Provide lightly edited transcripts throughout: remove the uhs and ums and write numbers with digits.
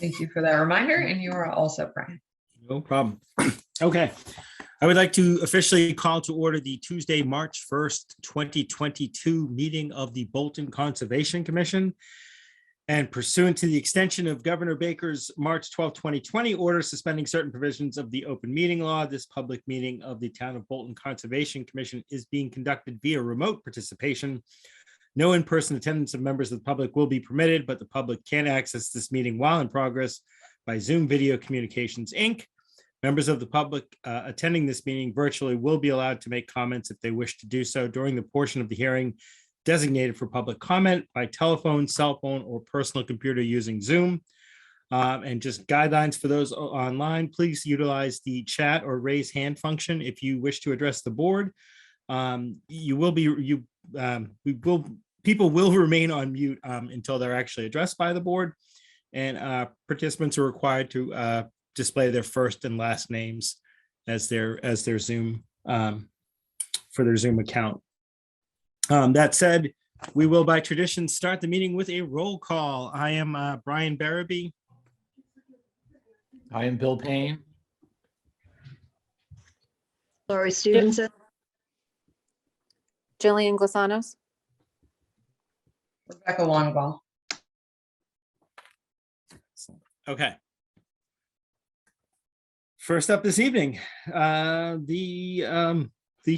Thank you for that reminder, and you are also Brian. No problem. Okay. I would like to officially call to order the Tuesday, March 1st, 2022 meeting of the Bolton Conservation Commission. And pursuant to the extension of Governor Baker's March 12, 2020 order suspending certain provisions of the open meeting law, this public meeting of the Town of Bolton Conservation Commission is being conducted via remote participation. No in-person attendance of members of the public will be permitted, but the public can access this meeting while in progress by Zoom Video Communications, Inc. Members of the public attending this meeting virtually will be allowed to make comments if they wish to do so during the portion of the hearing designated for public comment by telephone, cell phone, or personal computer using Zoom. And just guidelines for those online, please utilize the chat or raise hand function if you wish to address the board. People will remain on mute until they're actually addressed by the board, and participants are required to display their first and last names as their Zoom for their Zoom account. That said, we will by tradition start the meeting with a roll call. I am Brian Barabee. I am Bill Payne. Laurie Stevenson. Jillian Glasanos. Rebecca Longball. Okay. First up this evening, the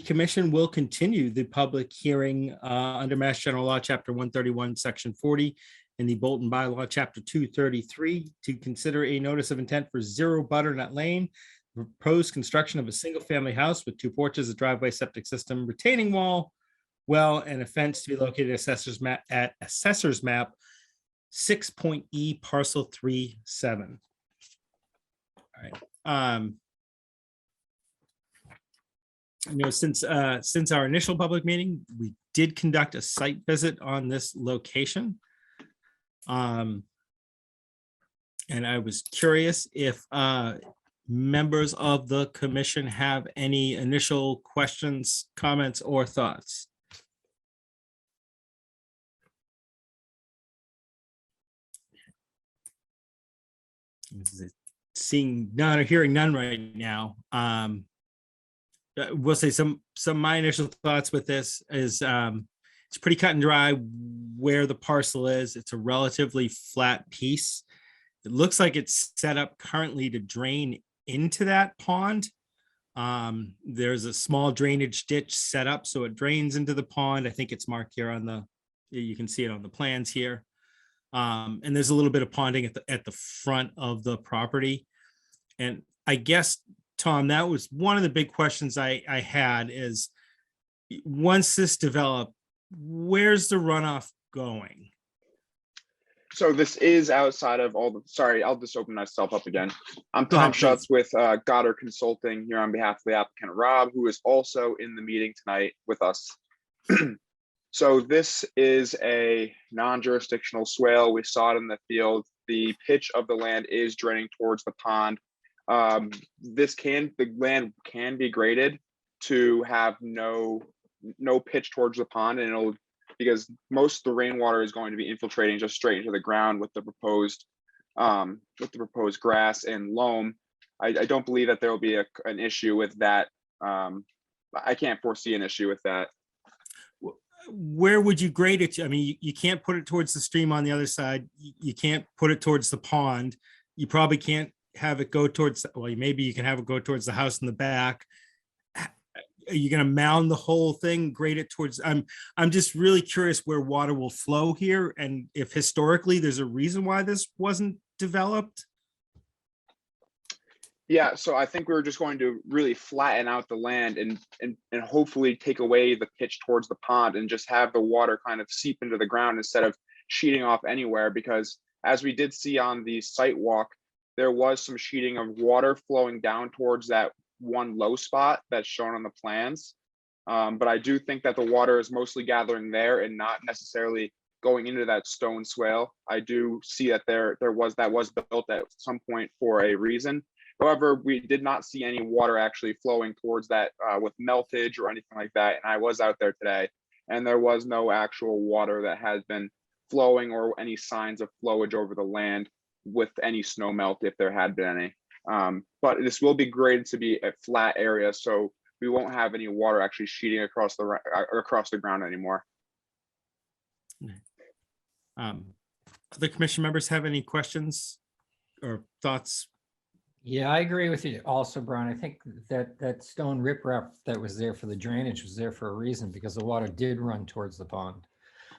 commission will continue the public hearing under Mass General Law, Chapter 131, Section 40, in the Bolton Bylaw, Chapter 233, to consider a notice of intent for 0 Butternut Lane, proposed construction of a single-family house with 2 porches, a driveway, septic system, retaining wall, well, and a fence to be located at Assessor's Map 6.E Parcel 37. All right. Since our initial public meeting, we did conduct a site visit on this location. And I was curious if members of the commission have any initial questions, comments, or thoughts. Seeing none or hearing none right now. We'll say some of my initial thoughts with this is it's pretty cut and dry where the parcel is. It's a relatively flat piece. It looks like it's set up currently to drain into that pond. There's a small drainage ditch set up so it drains into the pond. I think it's marked here on you can see it on the plans here. And there's a little bit of ponding at the front of the property. And I guess, Tom, that was one of the big questions I had is once this developed, where's the runoff going? So this is outside of all the, sorry, I'll just open myself up again. I'm Tom Schutz with Goddard Consulting here on behalf of the applicant Rob, who is also in the meeting tonight with us. So this is a non-jurisdictional swale. We saw it in the field. The pitch of the land is draining towards the pond. The land can be graded to have no pitch towards the pond, and because most of the rainwater is going to be infiltrating just straight into the ground with the proposed grass and loam. I don't believe that there will be an issue with that. I can't foresee an issue with that. Where would you grade it to? I mean, you can't put it towards the stream on the other side. You can't put it towards the pond. You probably can't have it go towards, well, maybe you can have it go towards the house in the back. Are you going to mound the whole thing, grade it towards, I'm just really curious where water will flow here, and if historically there's a reason why this wasn't developed. Yeah, so I think we were just going to really flatten out the land and hopefully take away the pitch towards the pond and just have the water kind of seep into the ground instead of sheeting off anywhere, because as we did see on the site walk, there was some sheeting of water flowing down towards that one low spot that's shown on the plans. But I do think that the water is mostly gathering there and not necessarily going into that stone swale. I do see that that was built at some point for a reason. However, we did not see any water actually flowing towards that with meltage or anything like that. And I was out there today, and there was no actual water that has been flowing or any signs of flowage over the land. with any snow melt if there had been any. But this will be graded to be a flat area, so we won't have any water actually sheeting across the ground anymore. Other commission members have any questions or thoughts? Yeah, I agree with you also, Brian. I think that stone riprap that was there for the drainage was there for a reason, because the water did run towards the pond.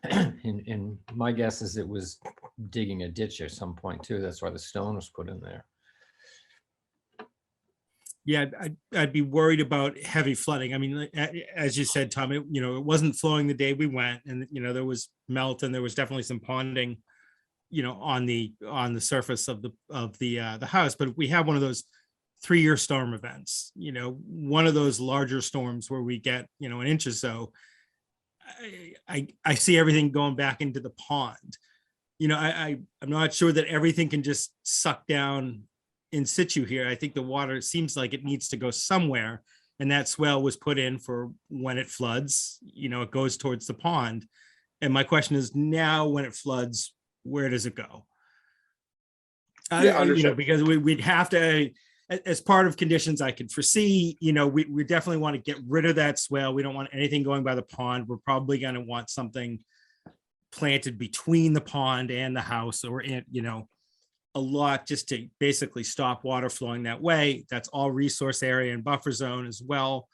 And my guess is it was digging a ditch at some point too. That's why the stone was put in there. Yeah, I'd be worried about heavy flooding. I mean, as you said, Tom, it wasn't flowing the day we went, and there was melt, and there was definitely some ponding, on the surface of the house. But we have one of those 3-year storm events, one of those larger storms where we get, an inch or so. I see everything going back into the pond. I'm not sure that everything can just suck down in situ here. I think the water seems like it needs to go somewhere, and that swale was put in for when it floods, it goes towards the pond. And my question is, now when it floods, where does it go? Because we'd have to, as part of conditions I could foresee, we definitely want to get rid of that swale. We don't want anything going by the pond. We're probably going to want something planted between the pond and the house, or a lot, just to basically stop water flowing that way. That's all resource area and buffer zone as well.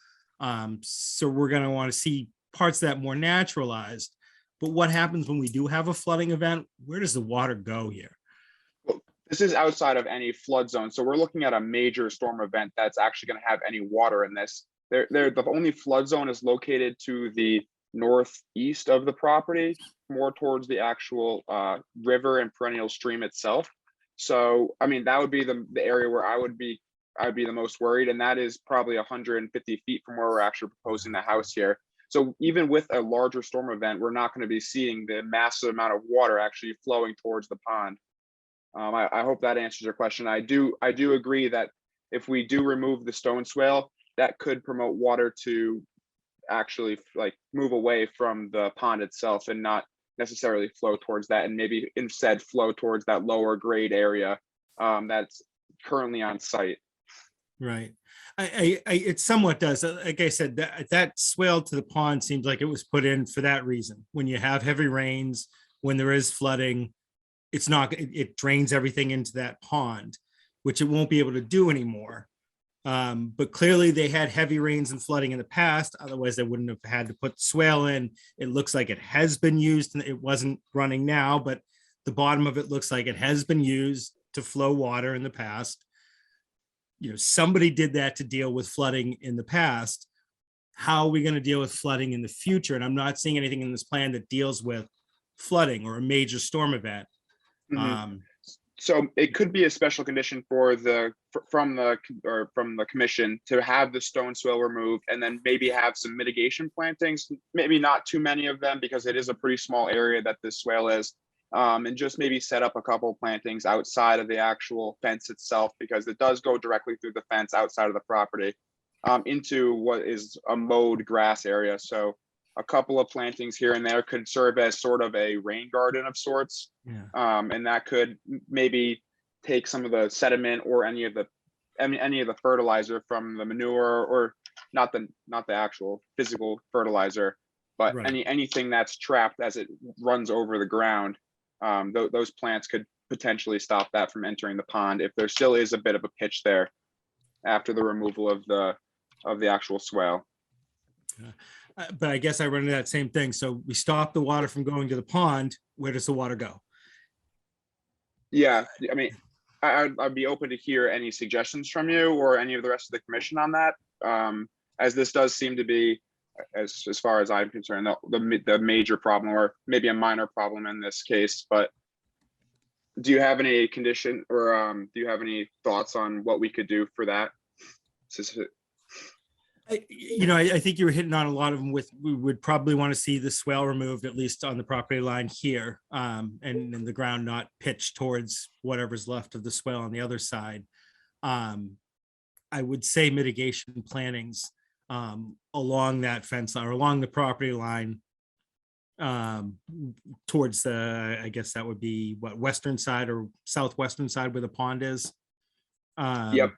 So we're going to want to see parts of that more naturalized. But what happens when we do have a flooding event? Where does the water go here? Well, this is outside of any flood zone. So we're looking at a major storm event that's actually going to have any water in this. The only flood zone is located to the northeast of the property, more towards the actual river and perennial stream itself. So, I mean, that would be the area where I would be the most worried, and that is probably 150 feet from where we're actually proposing the house here. So even with a larger storm event, we're not going to be seeing the massive amount of water actually flowing towards the pond. I hope that answers your question. I do agree that if we do remove the stone swale, that could promote water to actually move away from the pond itself and not necessarily flow towards that, and maybe instead flow towards that lower grade area that's currently on site. Right. It somewhat does. Like I said, that swale to the pond seems like it was put in for that reason. When you have heavy rains, when there is flooding, it drains everything into that pond, which it won't be able to do anymore. But clearly they had heavy rains and flooding in the past. Otherwise they wouldn't have had to put the swale in. It looks like it has been used, and it wasn't running now, but the bottom of it looks like it has been used to flow water in the past. Somebody did that to deal with flooding in the past. How are we going to deal with flooding in the future? And I'm not seeing anything in this plan that deals with flooding or a major storm event. Mm-hmm. So it could be a special condition from the commission to have the stone swale removed, and then maybe have some mitigation plantings, maybe not too many of them because it is a pretty small area that this swale is, and just maybe set up a couple plantings outside of the actual fence itself, because it does go directly through the fence outside of the property into what is a mowed grass area. So a couple of plantings here and there could serve as sort of a rain garden of sorts. Yeah. And that could maybe take some of the sediment or any of the fertilizer from the manure, or not the actual physical fertilizer, but Right. anything that's trapped as it runs over the ground. Those plants could potentially stop that from entering the pond if there still is a bit of a pitch there after the removal of the actual swale. But I guess I run into that same thing. So we stop the water from going to the pond. Where does the water go? Yeah, I mean, I'd be open to hear any suggestions from you or any of the rest of the commission on that, as this does seem to be, as far as I'm concerned, the major problem, or maybe a minor problem in this case. But do you have any condition, or do you have any thoughts on what we could do for that? I think you were hitting on a lot of them. We would probably want to see the swale removed, at least on the property line here, and the ground not pitched towards whatever's left of the swale on the other side. I would say mitigation plantings along that fence line or along the property line, towards the, I guess that would be what, western side or southwestern side where the pond is. Yep.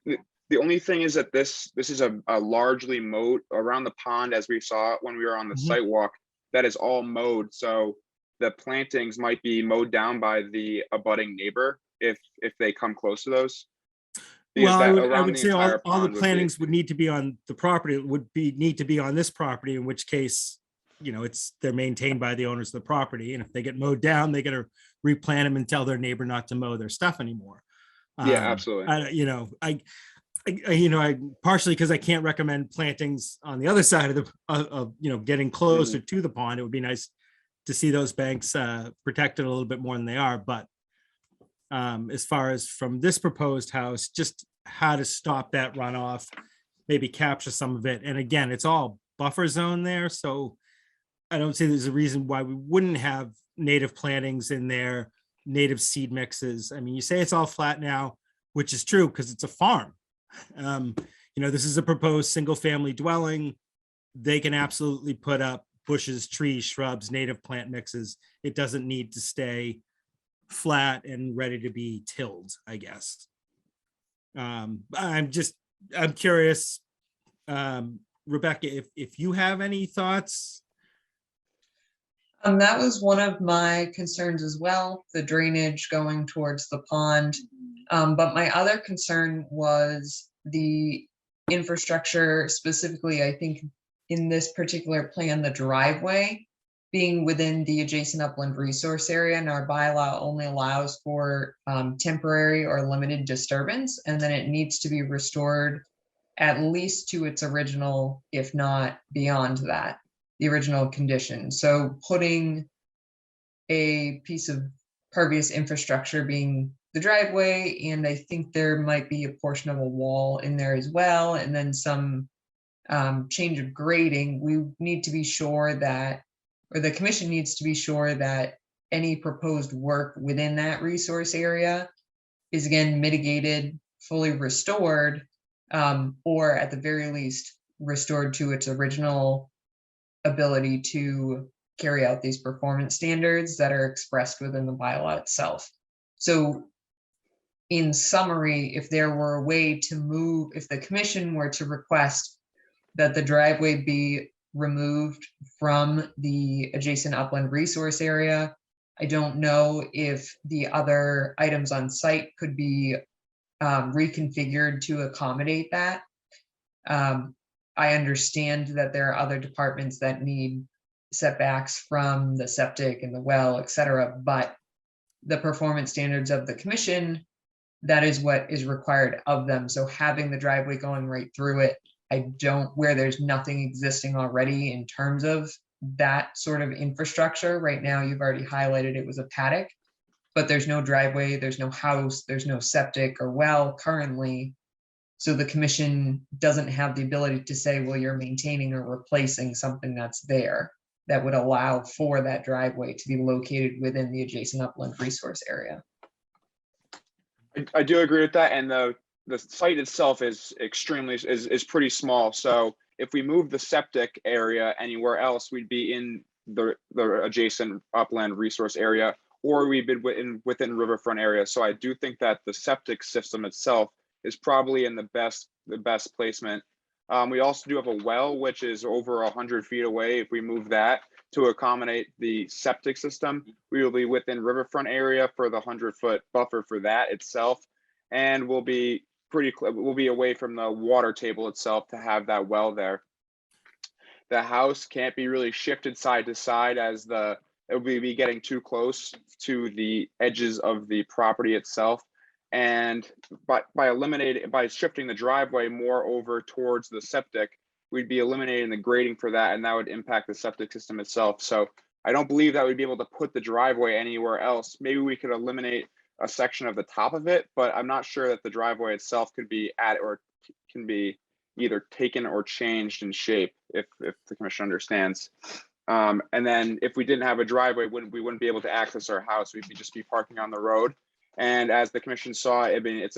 The only thing is that this is a largely mowed around the pond, as we saw when we were on the Mhm. site walk. That is all mowed, so the plantings might be mowed down by the abutting neighbor if they come close to those. Because Well, that I around would the say all entire the pond would be. plantings would need to be on the property, need to be on this property, in which case, they're maintained by the owners of the property, and if they get mowed down, they gotta replant them and tell their neighbor not to mow their stuff anymore. Yeah, absolutely. I partially because I can't recommend plantings on the other side of getting closer to the pond. It would be nice to see those banks protected a little bit more than they are, but as far as from this proposed house, just how to stop that runoff, maybe capture some of it. And again, it's all buffer zone there, so I don't see there's a reason why we wouldn't have native plantings in there, native seed mixes. I mean, you say it's all flat now, which is true because it's a farm. This is a proposed single-family dwelling. They can absolutely put up bushes, trees, shrubs, native plant mixes. It doesn't need to stay flat and ready to be tilled, I guess. I'm curious, Rebecca, if you have any thoughts. That was one of my concerns as well, the drainage going towards the pond. But my other concern was the infrastructure, specifically, I think in this particular plan, the driveway being within the adjacent upland resource area, and our bylaw only allows for temporary or limited disturbance, and then it needs to be restored at least to its original, if not beyond that, the original condition. So putting a piece of pervious infrastructure being the driveway, and I think there might be a portion of a wall in there as well, and then some change of grading, we need to be sure that, or the commission needs to be sure that any proposed work within that resource area is again mitigated, fully restored, or at the very least restored to its original ability to carry out these performance standards that are expressed within the bylaw itself. So in summary, if there were a way to move, if the commission were to request that the driveway be removed from the adjacent upland resource area, I don't know if the other items on site could be reconfigured to accommodate that. I understand that there are other departments that need setbacks from the septic and the well, et cetera, but the performance standards of the commission, that is what is required of them. So having the driveway going right through it, where there's nothing existing already in terms of that sort of infrastructure. Right now, you've already highlighted it was a paddock, but there's no driveway, there's no house, there's no septic or well currently. So the commission doesn't have the ability to say, well, you're maintaining or replacing something that's there that would allow for that driveway to be located within the adjacent upland resource area. I do agree with that, and the site itself is pretty small. So if we move the septic area anywhere else, we'd be in the adjacent upland resource area, or we've been within riverfront area. So I do think that the septic system itself is probably in the best placement. We also do have a well, which is over 100 feet away. If we move that to accommodate the septic system, we will be within riverfront area for the 100-foot buffer for that itself, and we'll be away from the water table itself to have that well there. The house can't be really shifted side to side as it would be getting too close to the edges of the property itself. And by shifting the driveway more over towards the septic, we'd be eliminating the grading for that, and that would impact the septic system itself. So I don't believe that we'd be able to put the driveway anywhere else. Maybe we could eliminate a section of the top of it, but I'm not sure that the driveway itself could be can be either taken or changed in shape, if the commission understands. And then if we didn't have a driveway, we wouldn't be able to access our house. We'd just be parking on the road. And as the commission saw, I mean, it's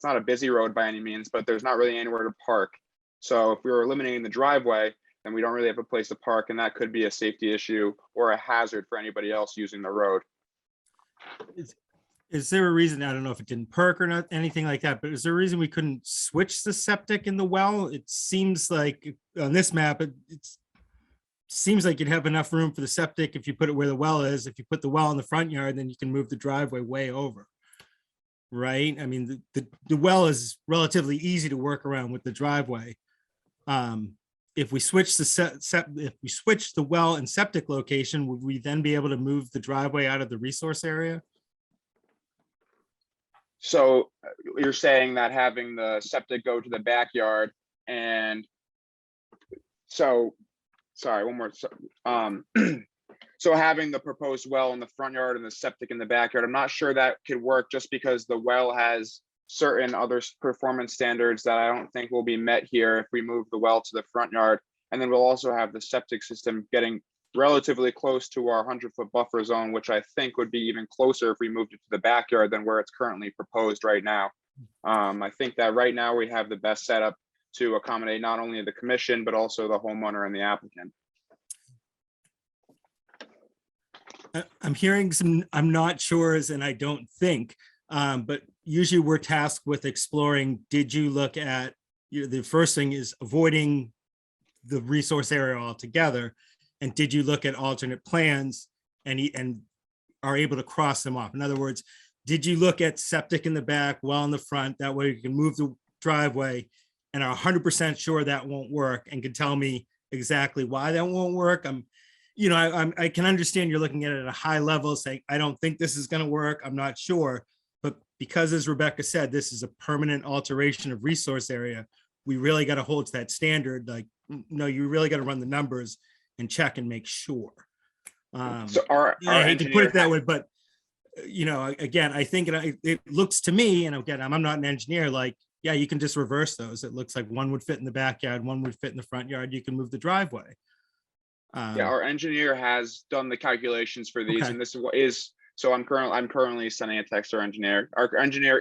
not a busy road by any means, but there's not really anywhere to park. So if we were eliminating the driveway, then we don't really have a place to park, and that could be a safety issue or a hazard for anybody else using the road. Is there a reason, I don't know if it didn't perk or not, anything like that, but is there a reason we couldn't switch the septic in the well? It seems like on this map, it seems like you'd have enough room for the septic if you put it where the well is. If you put the well in the front yard, then you can move the driveway way over. Right? I mean, the well is relatively easy to work around with the driveway. If we switch if we switch the well and septic location, would we then be able to move the driveway out of the resource area? So you're saying that having the septic go to the backyard, and so, sorry, one more. So having the proposed well in the front yard and the septic in the backyard, I'm not sure that could work, just because the well has certain other performance standards that I don't think will be met here if we move the well to the front yard. And then we'll also have the septic system getting relatively close to our 100-foot buffer zone, which I think would be even closer if we moved it to the backyard than where it's currently proposed right now. I think that right now we have the best setup to accommodate not only the commission, but also the homeowner and the applicant. I'm hearing some, I'm not sure, and I don't think, but usually we're tasked with exploring, did you look at, the first thing is avoiding the resource area altogether. And did you look at alternate plans and are able to cross them off? In other words, did you look at septic in the back, well in the front? That way you can move the driveway and are 100% sure that won't work and can tell me exactly why that won't work. I can understand you're looking at it at a high level, saying, I don't think this is going to work. I'm not sure. But because, as Rebecca said, this is a permanent alteration of resource area, we really got to hold to that standard. Like, no, you really got to run the numbers and check and make sure. So our I hate to put engineer it that way, but again, I think it looks to me, and again, I'm not an engineer, like, yeah, you can just reverse those. It looks like one would fit in the backyard, one would fit in the front yard. You can move the driveway. Yeah, our engineer has done the calculations for these, Okay. and this is what is, so I'm currently sending a text to our engineer. Our engineer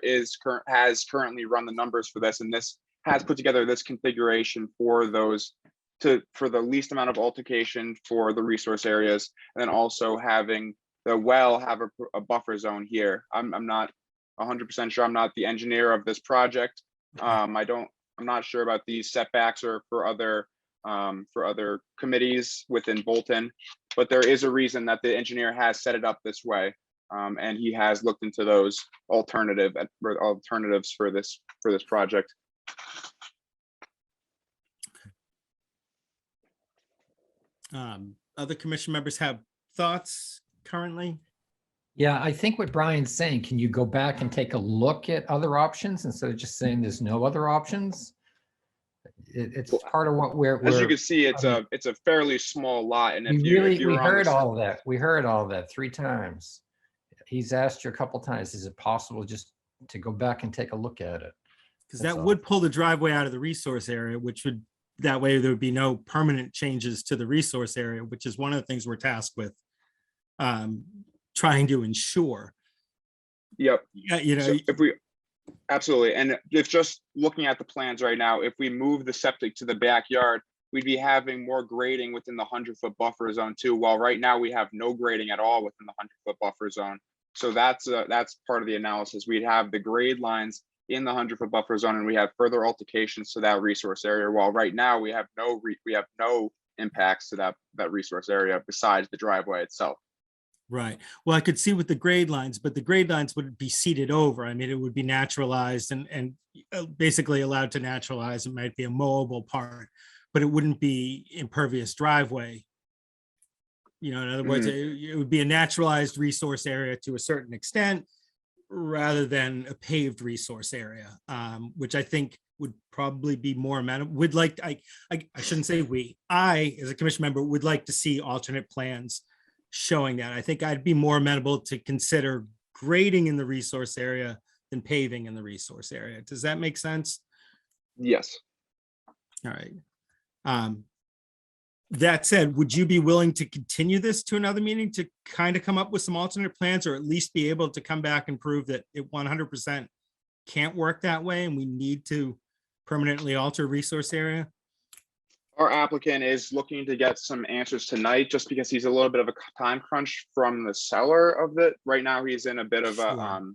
has currently run the numbers for this, and this has put together this configuration for those for the least amount of altercation for the resource areas, and then also having the well have a buffer zone here. I'm not 100% sure. I'm not the engineer of this project. I'm not sure about these setbacks or for other committees within Bolton, but there is a reason that the engineer has set it up this way, and he has looked into those alternatives for this project. Other commission members have thoughts currently? Yeah, I think what Brian's saying, can you go back and take a look at other options instead of just saying there's no other options? It's part of what As you can see, it's a fairly small lot, and we heard all of that. We heard all of that 3 times. He's asked you a couple times, is it possible just to go back and take a look at it? Because That's that all. would pull the driveway out of the resource area, which would, that way there would be no permanent changes to the resource area, which is one of the things we're tasked with trying to ensure. Yep. Yeah, So if we, absolutely, and if just looking at the plans right now, if we move the septic to the backyard, we'd be having more grading within the 100-foot buffer zone too, while right now we have no grading at all within the 100-foot buffer zone. So that's part of the analysis. We'd have the grade lines in the 100-foot buffer zone, and we have further altercations to that resource area, while right now we have no impacts to that resource area besides the driveway itself. Right. Well, I could see with the grade lines, but the grade lines would be seeded over. I mean, it would be naturalized and basically allowed to naturalize. It might be a mowable part, but it wouldn't be impervious driveway. In other words, it would be a naturalized resource area to a certain extent rather than a paved resource area, which I think would probably be more amenable. Would like, I shouldn't say we, I, as a commission member, would like to see alternate plans showing that. I think I'd be more amenable to consider grading in the resource area than paving in the resource area. Does that make sense? Yes. All right. That said, would you be willing to continue this to another meeting to kind of come up with some alternate plans, or at least be able to come back and prove that it 100% can't work that way and we need to permanently alter resource area? our applicant is looking to get some answers tonight, just because he's a little bit of a time crunch from the seller of it. Right now, he's in a bit of a, Sure.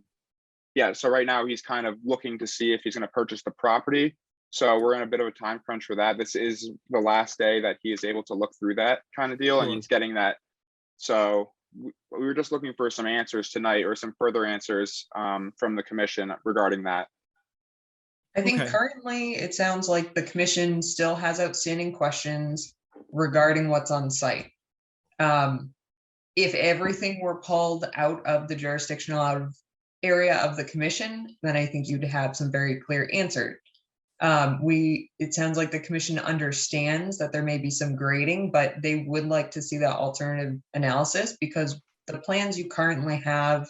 yeah, so right now he's kind of looking to see if he's gonna purchase the property. So we're in a bit of a time crunch for that. This is the last day that he is able to look through that kind of deal, and Sure. he's getting that. So we were just looking for some answers tonight, or some further answers from the commission regarding that. I think Okay. currently it sounds like the commission still has outstanding questions regarding what's on site. If everything were pulled out of the jurisdictional area of the commission, then I think you'd have some very clear answers. It sounds like the commission understands that there may be some grading, but they would like to see that alternative analysis, because the plans you currently have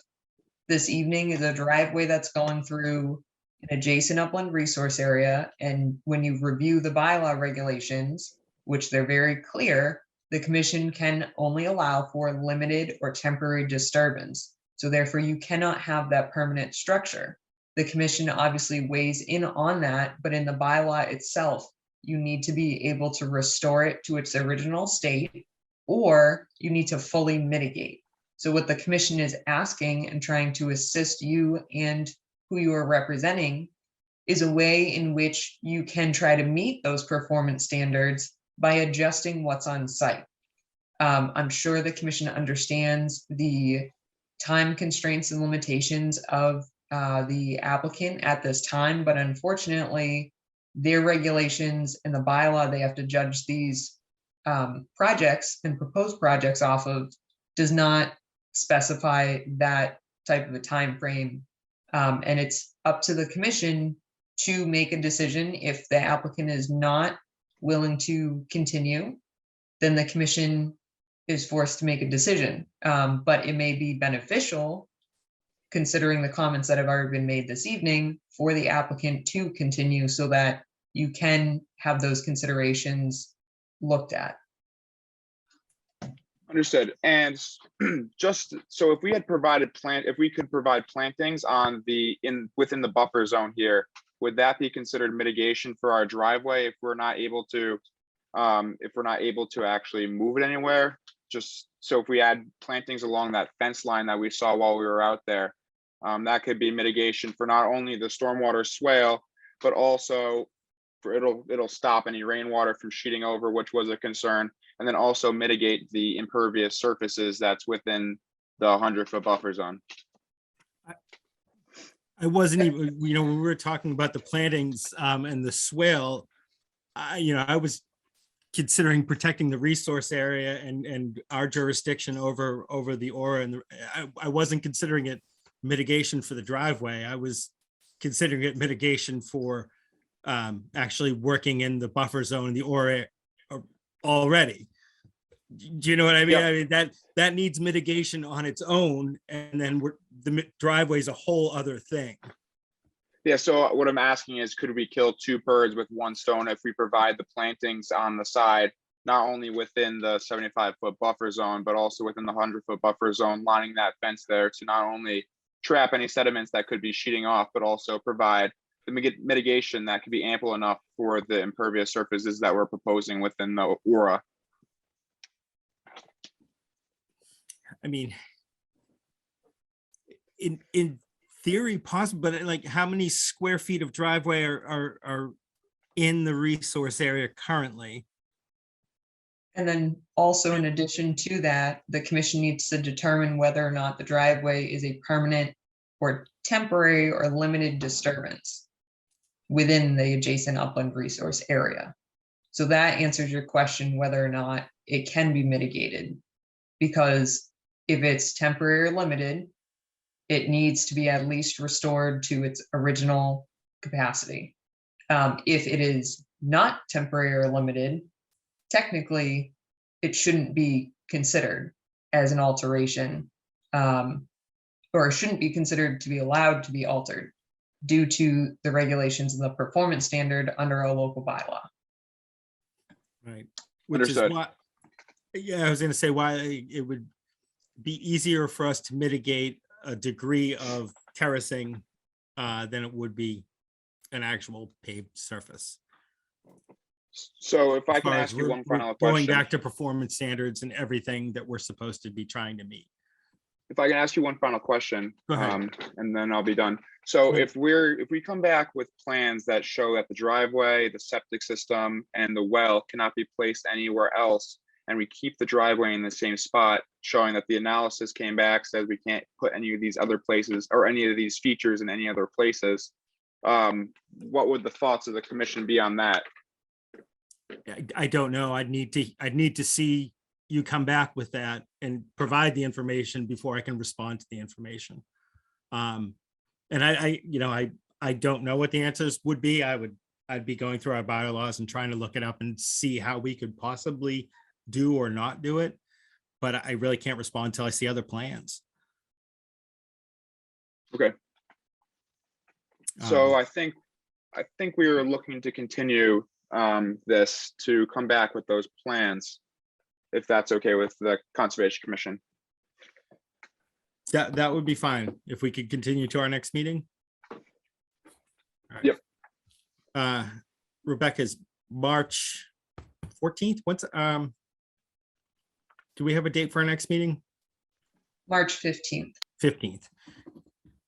this evening is a driveway that's going through an adjacent upland resource area. And when you review the bylaw regulations, which they're very clear, the commission can only allow for limited or temporary disturbance. So therefore you cannot have that permanent structure. The commission obviously weighs in on that, but in the bylaw itself, you need to be able to restore it to its original state, or you need to fully mitigate. So what the commission is asking and trying to assist you and who you are representing is a way in which you can try to meet those performance standards by adjusting what's on site. I'm sure the commission understands the time constraints and limitations of the applicant at this time, but unfortunately, their regulations and the bylaw they have to judge these projects and proposed projects off of does not specify that type of a time frame. And it's up to the commission to make a decision. If the applicant is not willing to continue, then the commission is forced to make a decision. But it may be beneficial, considering the comments that have already been made this evening, for the applicant to continue so that you can have those considerations looked at. Understood. And just so if we had provided if we could provide plantings on within the buffer zone here, would that be considered mitigation for our driveway if we're not able to actually move it anywhere? Just so if we add plantings along that fence line that we saw while we were out there, that could be mitigation for not only the stormwater swale, but also for it'll stop any rainwater from sheeting over, which was a concern, and then also mitigate the impervious surfaces that's within the 100-foot buffer zone. I wasn't even, when we were talking about the plantings and the swale, I was considering protecting the resource area and our jurisdiction over the aura, and I wasn't considering it mitigation for the driveway. I was considering it mitigation for actually working in the buffer zone, the aura already. Do you know what I mean? Yeah. I mean, that needs mitigation on its own, and then the driveway is a whole other thing. Yeah, so what I'm asking is, could we kill two birds with one stone if we provide the plantings on the side, not only within the 75-foot buffer zone, but also within the 100-foot buffer zone, lining that fence there to not only trap any sediments that could be sheeting off, but also provide the mitigation that could be ample enough for the impervious surfaces that we're proposing within the aura. I mean, in theory possible, but like how many square feet of driveway are in the resource area currently? And then also, in addition to that, the commission needs to determine whether or not the driveway is a permanent or temporary or limited disturbance within the adjacent upland resource area. So that answers your question whether or not it can be mitigated, because if it's temporary or limited, it needs to be at least restored to its original capacity. If it is not temporary or limited, technically it shouldn't be considered as an alteration, or shouldn't be considered to be allowed to be altered due to the regulations and the performance standard under a local bylaw. Right. Which Understood. is why, I was going to say why it would be easier for us to mitigate a degree of terracing than it would be an actual paved surface. So if I as can far as ask you we're- one we're final going question, back to performance standards and everything that we're supposed to be trying to meet. if I can ask you one final question, Go ahead. and then I'll be done. So Sure. if we come back with plans that show that the driveway, the septic system, and the well cannot be placed anywhere else, and we keep the driveway in the same spot, showing that the analysis came back, says we can't put any of these other places or any of these features in any other places, what would the thoughts of the commission be on that? I don't know. I'd need to see you come back with that and provide the information before I can respond to the information. And I don't know what the answers would be. I'd be going through our bylaws and trying to look it up and see how we could possibly do or not do it. But I really can't respond until I see other plans. Okay. So Um, I think we were looking to continue this to come back with those plans, if that's okay with the Conservation Commission. that would be fine if we could continue to our next meeting. All right. Yep. Rebecca's March 14th. Do we have a date for our next meeting? March 15th. 15th.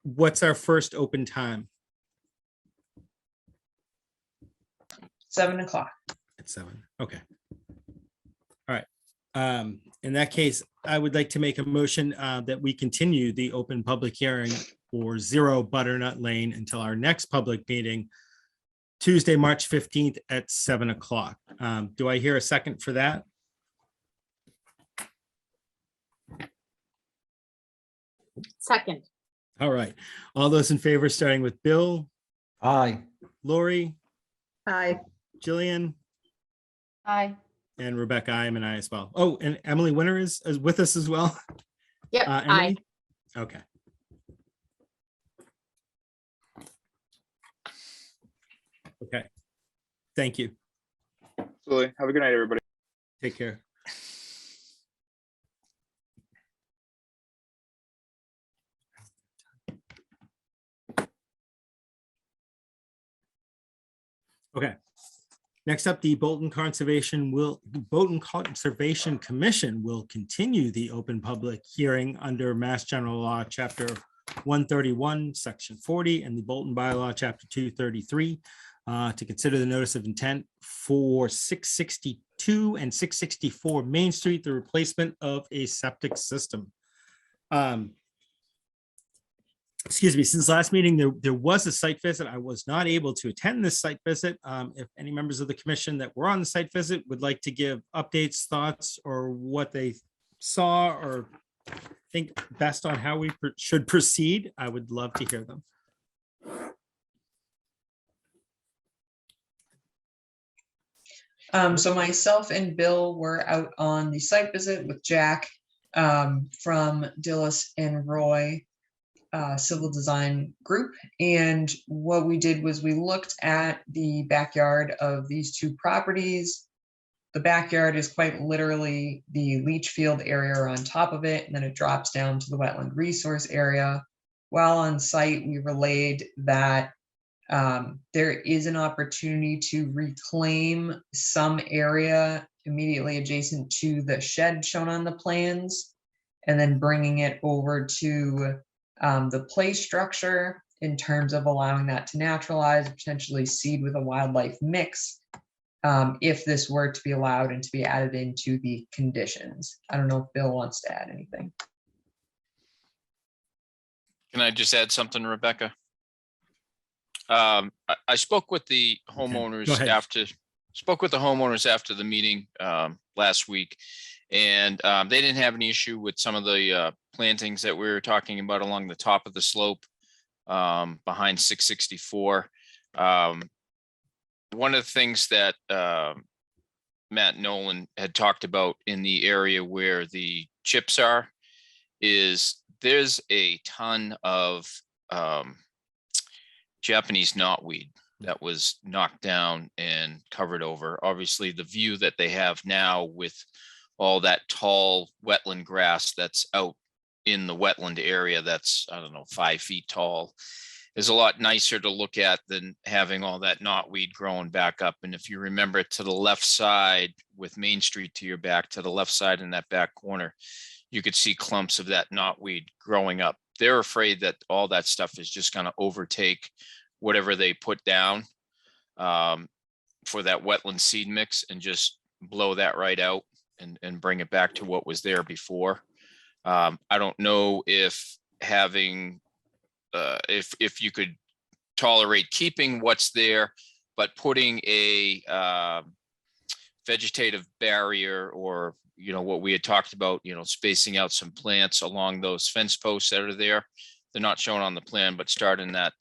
What's our first open time? 7 o'clock. At 7. Okay. All right. In that case, I would like to make a motion that we continue the open public hearing for 0 Butternut Lane until our next public meeting, Tuesday, March 15th at 7 o'clock. Do I hear a second for that? Second. All right. All those in favor, starting with Bill, Aye. Lori, Aye. Jillian, Aye. and Rebecca, I am an I as well. Oh, and Emily Winter is with us as well. Yep, aye. Emily? Okay. Okay. Thank you. Absolutely. Have a good night, everybody. Take care. Okay. Next up, the Bolton Conservation Commission will continue the open public hearing under Mass General Law, Chapter 131, Section 40, and the Bolton Bylaw, Chapter 233, to consider the notice of intent for 662 and 664 Main Street, the replacement of a septic system. Excuse me, since last meeting, there was a site visit. I was not able to attend this site visit. If any members of the commission that were on the site visit would like to give updates, thoughts, or what they saw or think best on how we should proceed, I would love to hear them. So myself and Bill were out on the site visit with Jack from Dillis and Roy Civil Design Group. And what we did was we looked at the backyard of these two properties. The backyard is quite literally the leach field area on top of it, and then it drops down to the wetland resource area. While on site, we relayed that there is an opportunity to reclaim some area immediately adjacent to the shed shown on the plans, and then bringing it over to the play structure in terms of allowing that to naturalize, potentially seed with a wildlife mix, if this were to be allowed and to be added into the conditions. I don't know if Bill wants to add anything. Can I just add something, Rebecca? I spoke with the Go homeowners ahead. after the meeting last week, and they didn't have any issue with some of the plantings that we were talking about along the top of the slope behind 664. One of the things that Matt Nolan had talked about in the area where the chips are is there's a ton of Japanese knotweed that was knocked down and covered over. Obviously, the view that they have now with all that tall wetland grass that's out in the wetland area that's, I don't know, 5 feet tall, is a lot nicer to look at than having all that knotweed growing back up. And if you remember, to the left side with Main Street to your back, to the left side in that back corner, you could see clumps of that knotweed growing up. They're afraid that all that stuff is just going to overtake whatever they put down for that wetland seed mix and just blow that right out and bring it back to what was there before. I don't know if having, if you could tolerate keeping what's there, but putting a vegetative barrier, or, you know, what we had talked about, you know, spacing out some plants along those fence posts that are there. They're not shown on the plan, but start in that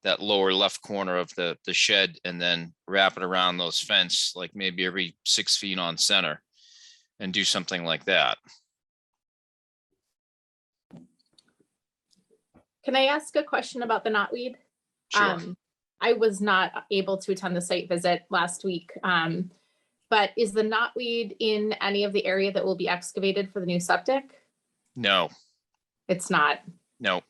that lower left corner of the shed and then wrap it around those fence, like maybe every 6 feet on center, and do something like that. Can I ask a question about the knotweed? Sure. I was not able to attend the site visit last week. But is the knotweed in any of the area that will be excavated for the new septic? No, It's not. no.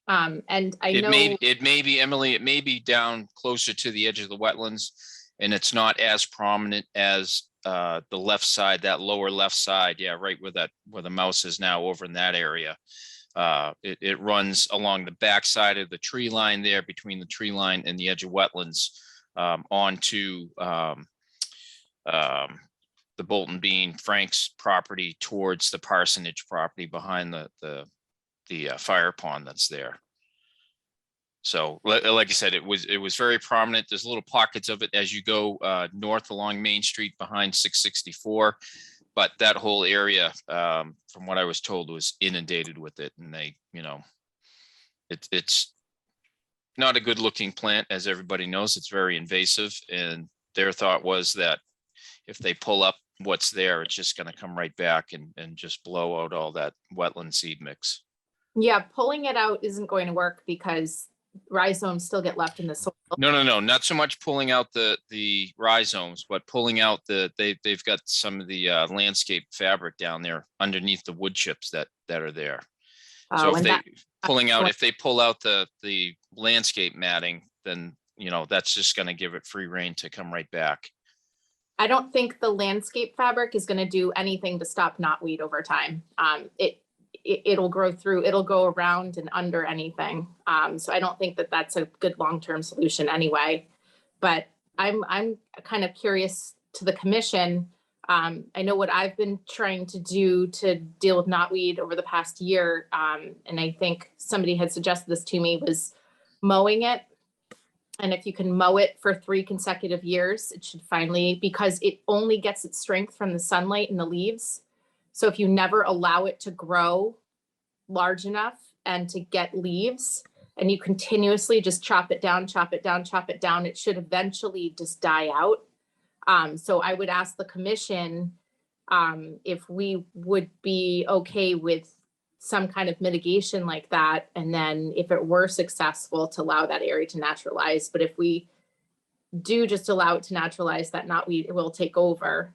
And I It know. may be, Emily, it may be down closer to the edge of the wetlands, and it's not as prominent as the left side, that lower left side. Yeah, right where the mouse is now, over in that area. It runs along the back side of the tree line there, between the tree line and the edge of wetlands, onto the Bolton Bean Frank's property towards the parsonage property behind the fire pond that's there. So like I said, it was very prominent. There's little pockets of it as you go north along Main Street behind 664. But that whole area, from what I was told, was inundated with it. And they, you know, it's not a good looking plant, as everybody knows. It's very invasive. And their thought was that if they pull up what's there, it's just going to come right back and just blow out all that wetland seed mix. Yeah, pulling it out isn't going to work because rhizomes still get left in the soil. No, not so much pulling out the rhizomes, but pulling out they've got some of the landscape fabric down there underneath the wood chips that are there. So if they pull out the landscape matting, then, you know, that's just going to give it free rein to come right back. I don't think the landscape fabric is going to do anything to stop knotweed over time. It'll grow through, it'll go around and under anything. So I don't think that that's a good long-term solution anyway. But I'm kind of curious to the commission. I know what I've been trying to do to deal with knotweed over the past year, and I think somebody had suggested this to me, was mowing it. And if you can mow it for 3 consecutive years, it should finally, because it only gets its strength from the sunlight and the leaves. So if you never allow it to grow large enough and to get leaves, and you continuously just chop it down, it should eventually just die out. So I would ask the commission if we would be okay with some kind of mitigation like that. And then if it were successful, to allow that area to naturalize. But if we do just allow it to naturalize, that knotweed will take over.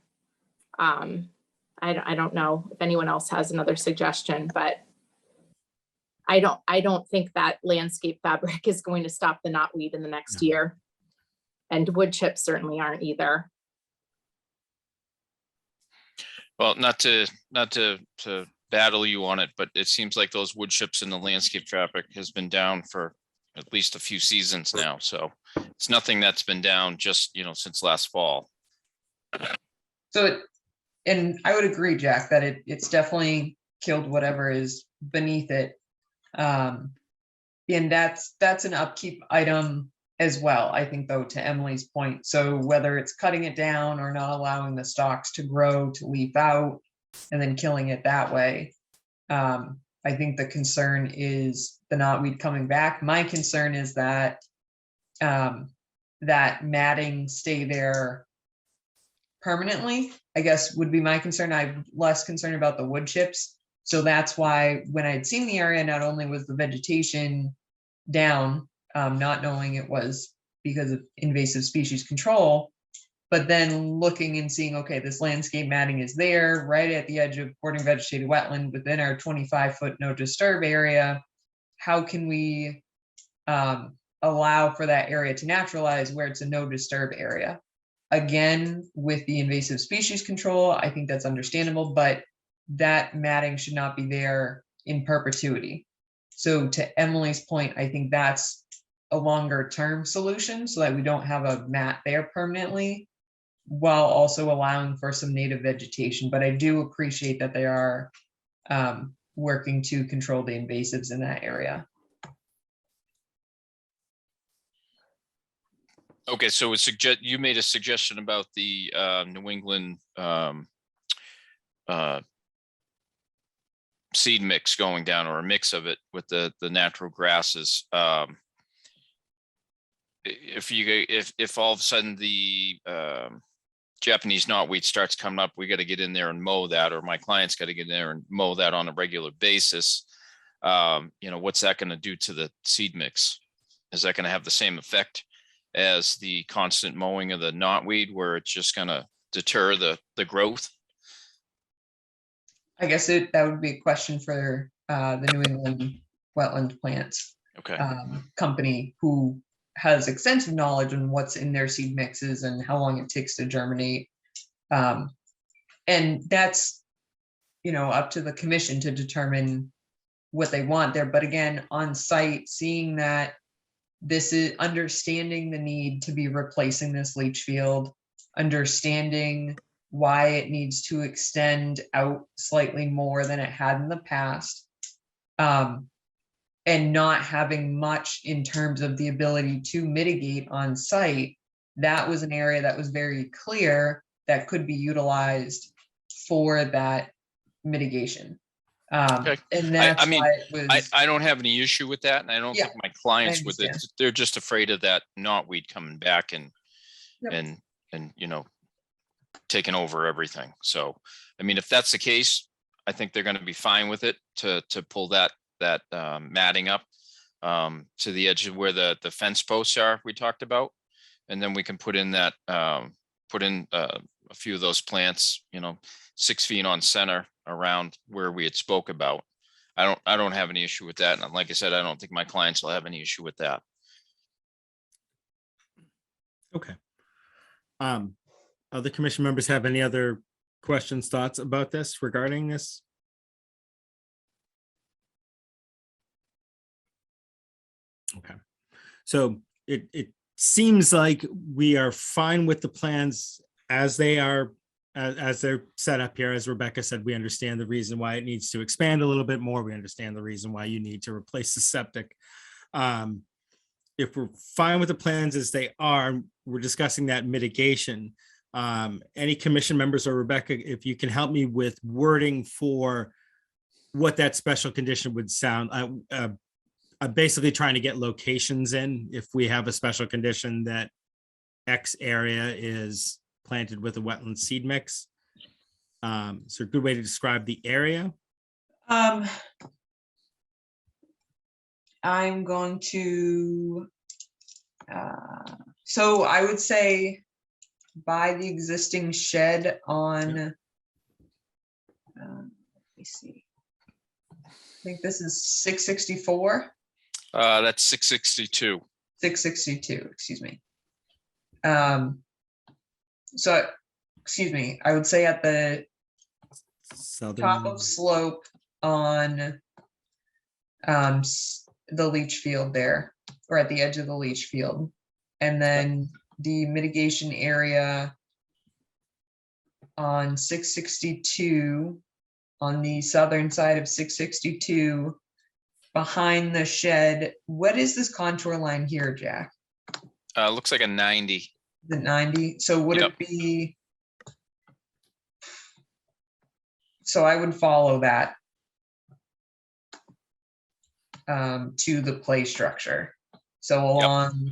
I don't know if anyone else has another suggestion, but I don't think that landscape fabric is going to stop the knotweed in the next year. And wood chips certainly aren't either. Well, not to battle you on it, but it seems like those wood chips in the landscape fabric has been down for at least a few seasons now. So it's nothing that's been down just, you know, since last fall. So and I would agree, Jack, that it's definitely killed whatever is beneath it. And that's an upkeep item as well, I think, though, to Emily's point. So whether it's cutting it down or not allowing the stalks to grow, to leaf out, and then killing it that way, I think the concern is the knotweed coming back. My concern is that that matting stay there permanently, I guess, would be my concern. I'm less concerned about the wood chips. So that's why when I'd seen the area, not only was the vegetation down, not knowing it was because of invasive species control, but then looking and seeing, okay, this landscape matting is there right at the edge of bordering vegetated wetland within our 25-foot no disturb area. How can we allow for that area to naturalize where it's a no disturb area. Again, with the invasive species control, I think that's understandable, but that matting should not be there in perpetuity. So to Emily's point, I think that's a longer term solution so that we don't have a mat there permanently, while also allowing for some native vegetation. But I do appreciate that they are working to control the invasives in that area. Okay, so you made a suggestion about the New England seed mix going down, or a mix of it with the natural grasses. If all of a sudden the Japanese knotweed starts coming up, we got to get in there and mow that, or my client's got to get in there and mow that on a regular basis. What's that going to do to the seed mix? Is that going to have the same effect as the constant mowing of the knotweed, where it's just going to deter the growth? I guess that would be a question for the New England Wetland Plants Okay. company, who has extensive knowledge on what's in their seed mixes and how long it takes to germinate. And that's, up to the commission to determine what they want there. But again, on site, seeing that this is understanding the need to be replacing this leach field, understanding why it needs to extend out slightly more than it had in the past, and not having much in terms of the ability to mitigate on site. That was an area that was very clear that could be utilized for that mitigation. Okay. And that's why it was. I don't have any issue with that, and I don't Yeah, think my clients with it. understand. They're just afraid of that knotweed coming back and Yep. and taking over everything. So, I mean, if that's the case, I think they're going to be fine with it to pull that matting up to the edge of where the fence posts are we talked about, and then we can put in a few of those plants, 6 feet on center around where we had spoke about. I don't have any issue with that, and like I said, I don't think my clients will have any issue with that. Okay. Other commission members have any other questions, thoughts about this regarding this? Okay. So it seems like we are fine with the plans as they are, as they're set up here. As Rebecca said, we understand the reason why it needs to expand a little bit more. We understand the reason why you need to replace the septic. If we're fine with the plans as they are, we're discussing that mitigation. Any commission members, or Rebecca, if you can help me with wording for what that special condition would sound. I'm basically trying to get locations in. If we have a special condition that X area is planted with a wetland seed mix. So a good way to describe the area. I'm going to, so I would say by the existing shed on, let me see. I think this is 664. That's 662. 662, excuse me. So, excuse me, I would say at the top of slope on the leach field there, or at the edge of the leach field. And then the mitigation area on 662, on the southern side of 662, behind the shed. What is this contour line here, Jack? Looks like a 90. The 90. So would Yep. it be? So I would follow that to the play structure. So along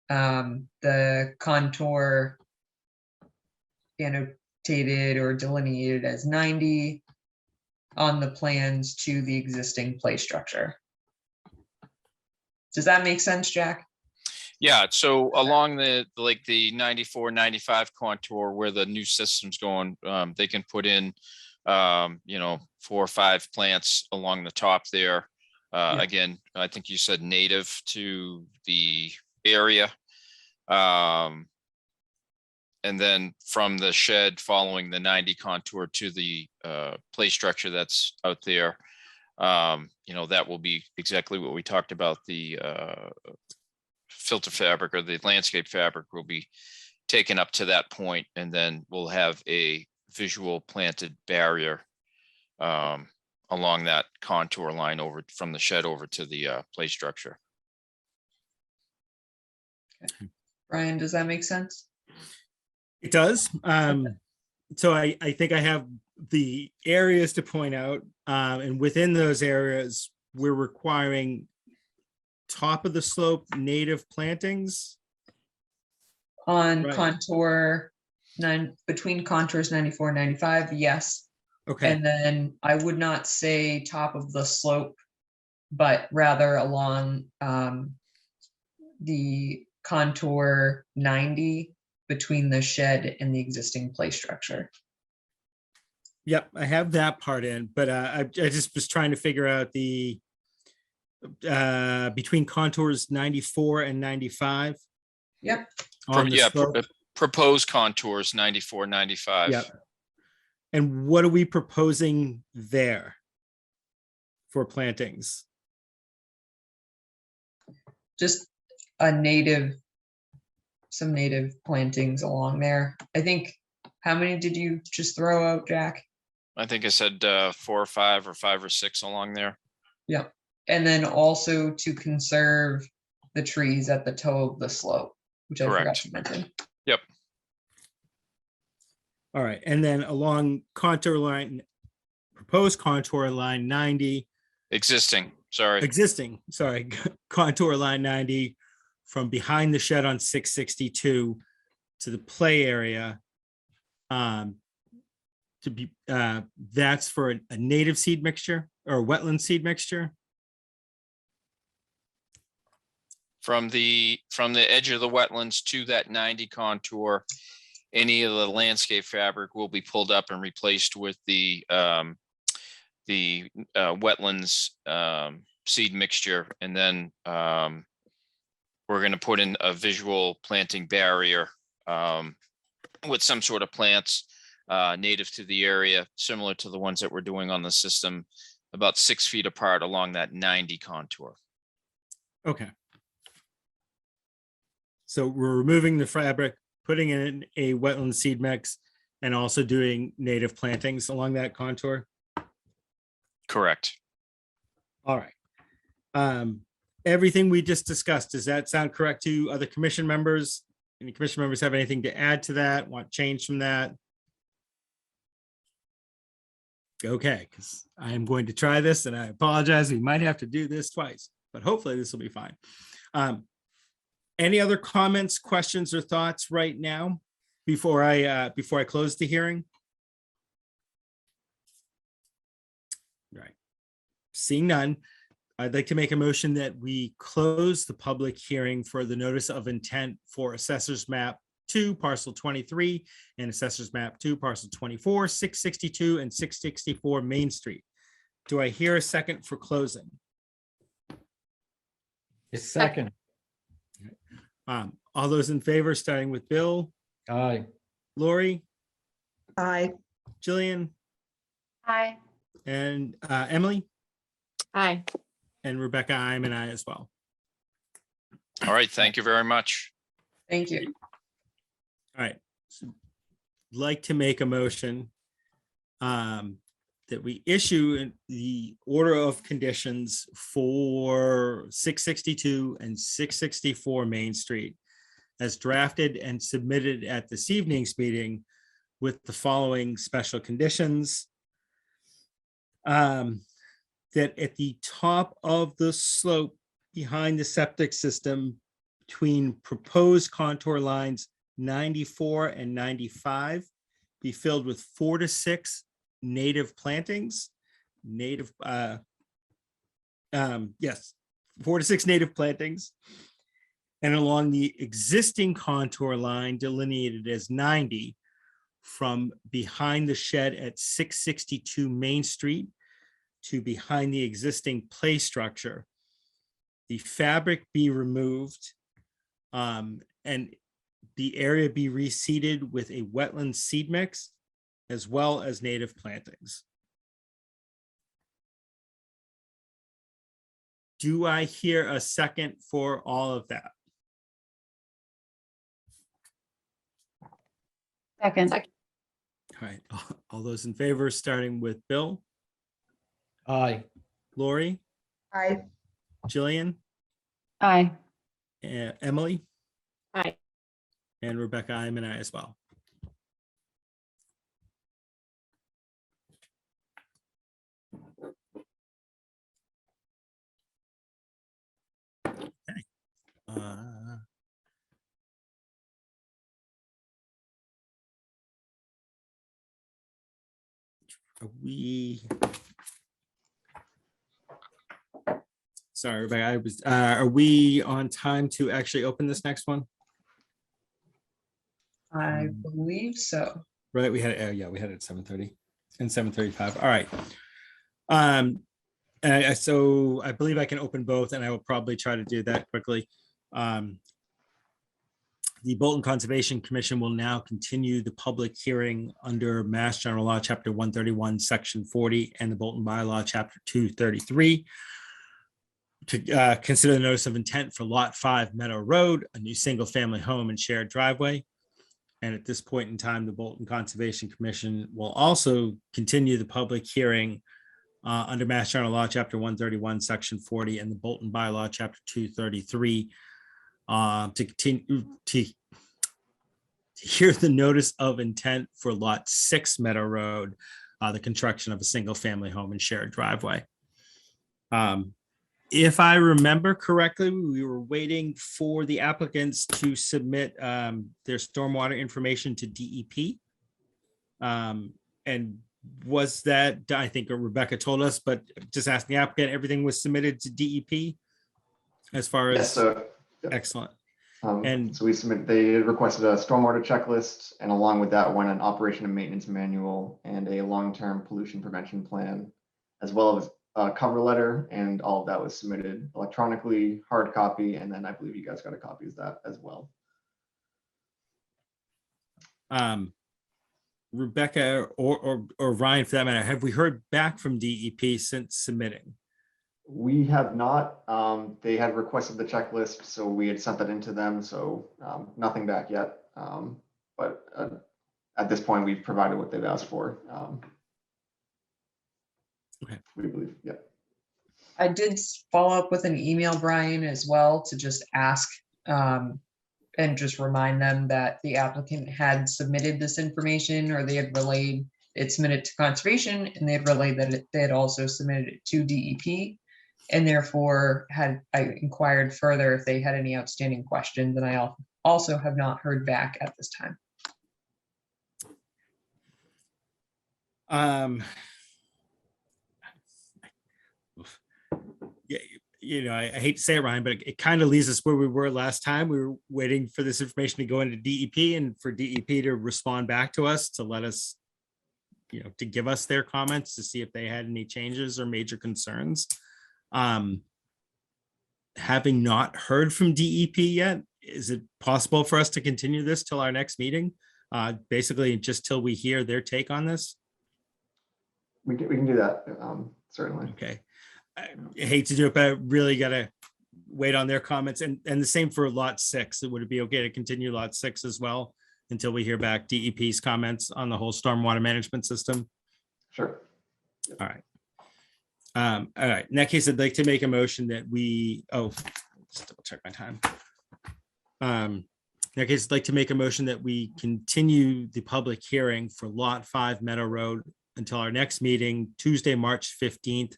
the contour annotated or delineated as 90 on the plans to the existing play structure. Does that make sense, Jack? Yeah, so along the 94, 95 contour where the new system's going, they can put in, 4 or 5 plants along the top there. Yeah. Again, I think you said native to the area. And then from the shed following the 90 contour to the play structure that's out there, that will be exactly what we talked about. The filter fabric or the landscape fabric will be taken up to that point, and then we'll have a visual planted barrier along that contour line over from the shed over to the play structure. Brian, does that make sense? It does. So I think I have the areas to point out, and within those areas, we're requiring top of the slope native plantings. On Right. contour between contours 94 and 95, yes. Okay, And then I would not say top of the slope, but rather along the contour 90 between the shed and the existing play structure. yep, I have that part in, but I just was trying to figure out the between contours 94 and 95. Yep. On the slope. Proposed contours 94, 95. Yep. And what are we proposing there for plantings? Just some native plantings along there. I think, how many did you just throw out, Jack? I think I said 4 or 5 or 5 or 6 along there. Yep. And then also to conserve the trees at the toe of the slope, which I forgot Correct. to mention. Yep. All right, and then along contour line, proposed contour line 90, Existing, sorry. existing, sorry, contour line 90 from behind the shed on 662 to the play area. To be, that's for a native seed mixture or a wetland seed mixture. From the edge of the wetlands to that 90 contour, any of the landscape fabric will be pulled up and replaced with the wetlands seed mixture. And then we're going to put in a visual planting barrier with some sort of plants native to the area, similar to the ones that we're doing on the system, about 6 feet apart along that 90 contour. Okay. So we're removing the fabric, putting in a wetland seed mix, and also doing native plantings along that contour. Correct. All right. Everything we just discussed, does that sound correct to other commission members? Any commission members have anything to add to that? Want change from that? Okay, because I am going to try this, and I apologize. We might have to do this twice, but hopefully this will be fine. Any other comments, questions, or thoughts right now before I close the hearing? Right. Seeing none, I'd like to make a motion that we close the public hearing for the notice of intent for Assessors Map 2, Parcel 23, and Assessors Map 2, Parcel 24, 662 and 664 Main Street. Do I hear a second for closing? A second. All those in favor, starting with Bill, Aye. Lori, Aye. Jillian, Hi. and Emily, Hi. and Rebecca, I'm an I as well. All right. Thank you very much. Thank you. All right. So, like to make a motion that we issue the order of conditions for 662 and 664 Main Street as drafted and submitted at this evening's meeting with the following special conditions. That at the top of the slope behind the septic system between proposed contour lines 94 and 95 be filled with 4 to 6 native plantings, yes, 4 to 6 native plantings. And along the existing contour line delineated as 90 from behind the shed at 662 Main Street to behind the existing play structure. The fabric be removed, and the area be reseeded with a wetland seed mix as well as native plantings. Do I hear a second for all of that? Second. Second. All right, all those in favor, starting with Bill, Aye. Lori, Aye. Jillian, Aye. Emily, Aye. and Rebecca, I'm an I as well. Okay. Are we? Sorry, Rebecca, are we on time to actually open this next one? I believe so. Right, we had, yeah, we had it at 7:30 and 7:35. All right. And so I believe I can open both, and I will probably try to do that quickly. The Bolton Conservation Commission will now continue the public hearing under Mass General Law, Chapter 131, Section 40, and the Bolton Bylaw, Chapter 233, to consider the notice of intent for Lot 5 Meadow Road, a new single-family home and shared driveway. And at this point in time, the Bolton Conservation Commission will also continue the public hearing under Mass General Law, Chapter 131, Section 40, and the Bolton Bylaw, Chapter 233, to continue to hear the notice of intent for Lot 6 Meadow Road, the construction of a single-family home and shared driveway. If I remember correctly, we were waiting for the applicants to submit their stormwater information to DEP. And was that, I think Rebecca told us, but just asking the applicant, everything was submitted to DEP as far as? Yes, so, Excellent. and so they requested a stormwater checklist, and along with that went an operation and maintenance manual and a long-term pollution prevention plan, as well as a cover letter, and all of that was submitted electronically, hard copy, and then I believe you guys got a copy of that as well. Rebecca or Ryan, for that matter, have we heard back from DEP since submitting? We have not. They had requested the checklist, so we had sent that into them. So nothing back yet. But at this point, we've provided what they've asked for. Okay. We believe, yeah. I did follow up with an email, Brian, as well, to just ask and just remind them that the applicant had submitted this information, or they had relayed it submitted to conservation, and they had relayed that they had also submitted it to DEP. And therefore I inquired further if they had any outstanding questions, and I also have not heard back at this time. Yeah, I hate to say it, Ryan, but it kind of leaves us where we were last time. We were waiting for this information to go into DEP and for DEP to respond back to us, to let us, to give us their comments to see if they had any changes or major concerns. Having not heard from DEP yet, is it possible for us to continue this till our next meeting? Basically, just till we hear their take on this? We can do that, certainly. Okay. I hate to do it, but I really gotta wait on their comments, and the same for Lot 6. Would it be okay to continue Lot 6 as well until we hear back DEP's comments on the whole stormwater management system? Sure. All right. All right. In that case, I'd like to make a motion that we, just double check my time. In that case, I'd like to make a motion that we continue the public hearing for Lot 5 Meadow Road until our next meeting, Tuesday, March 15th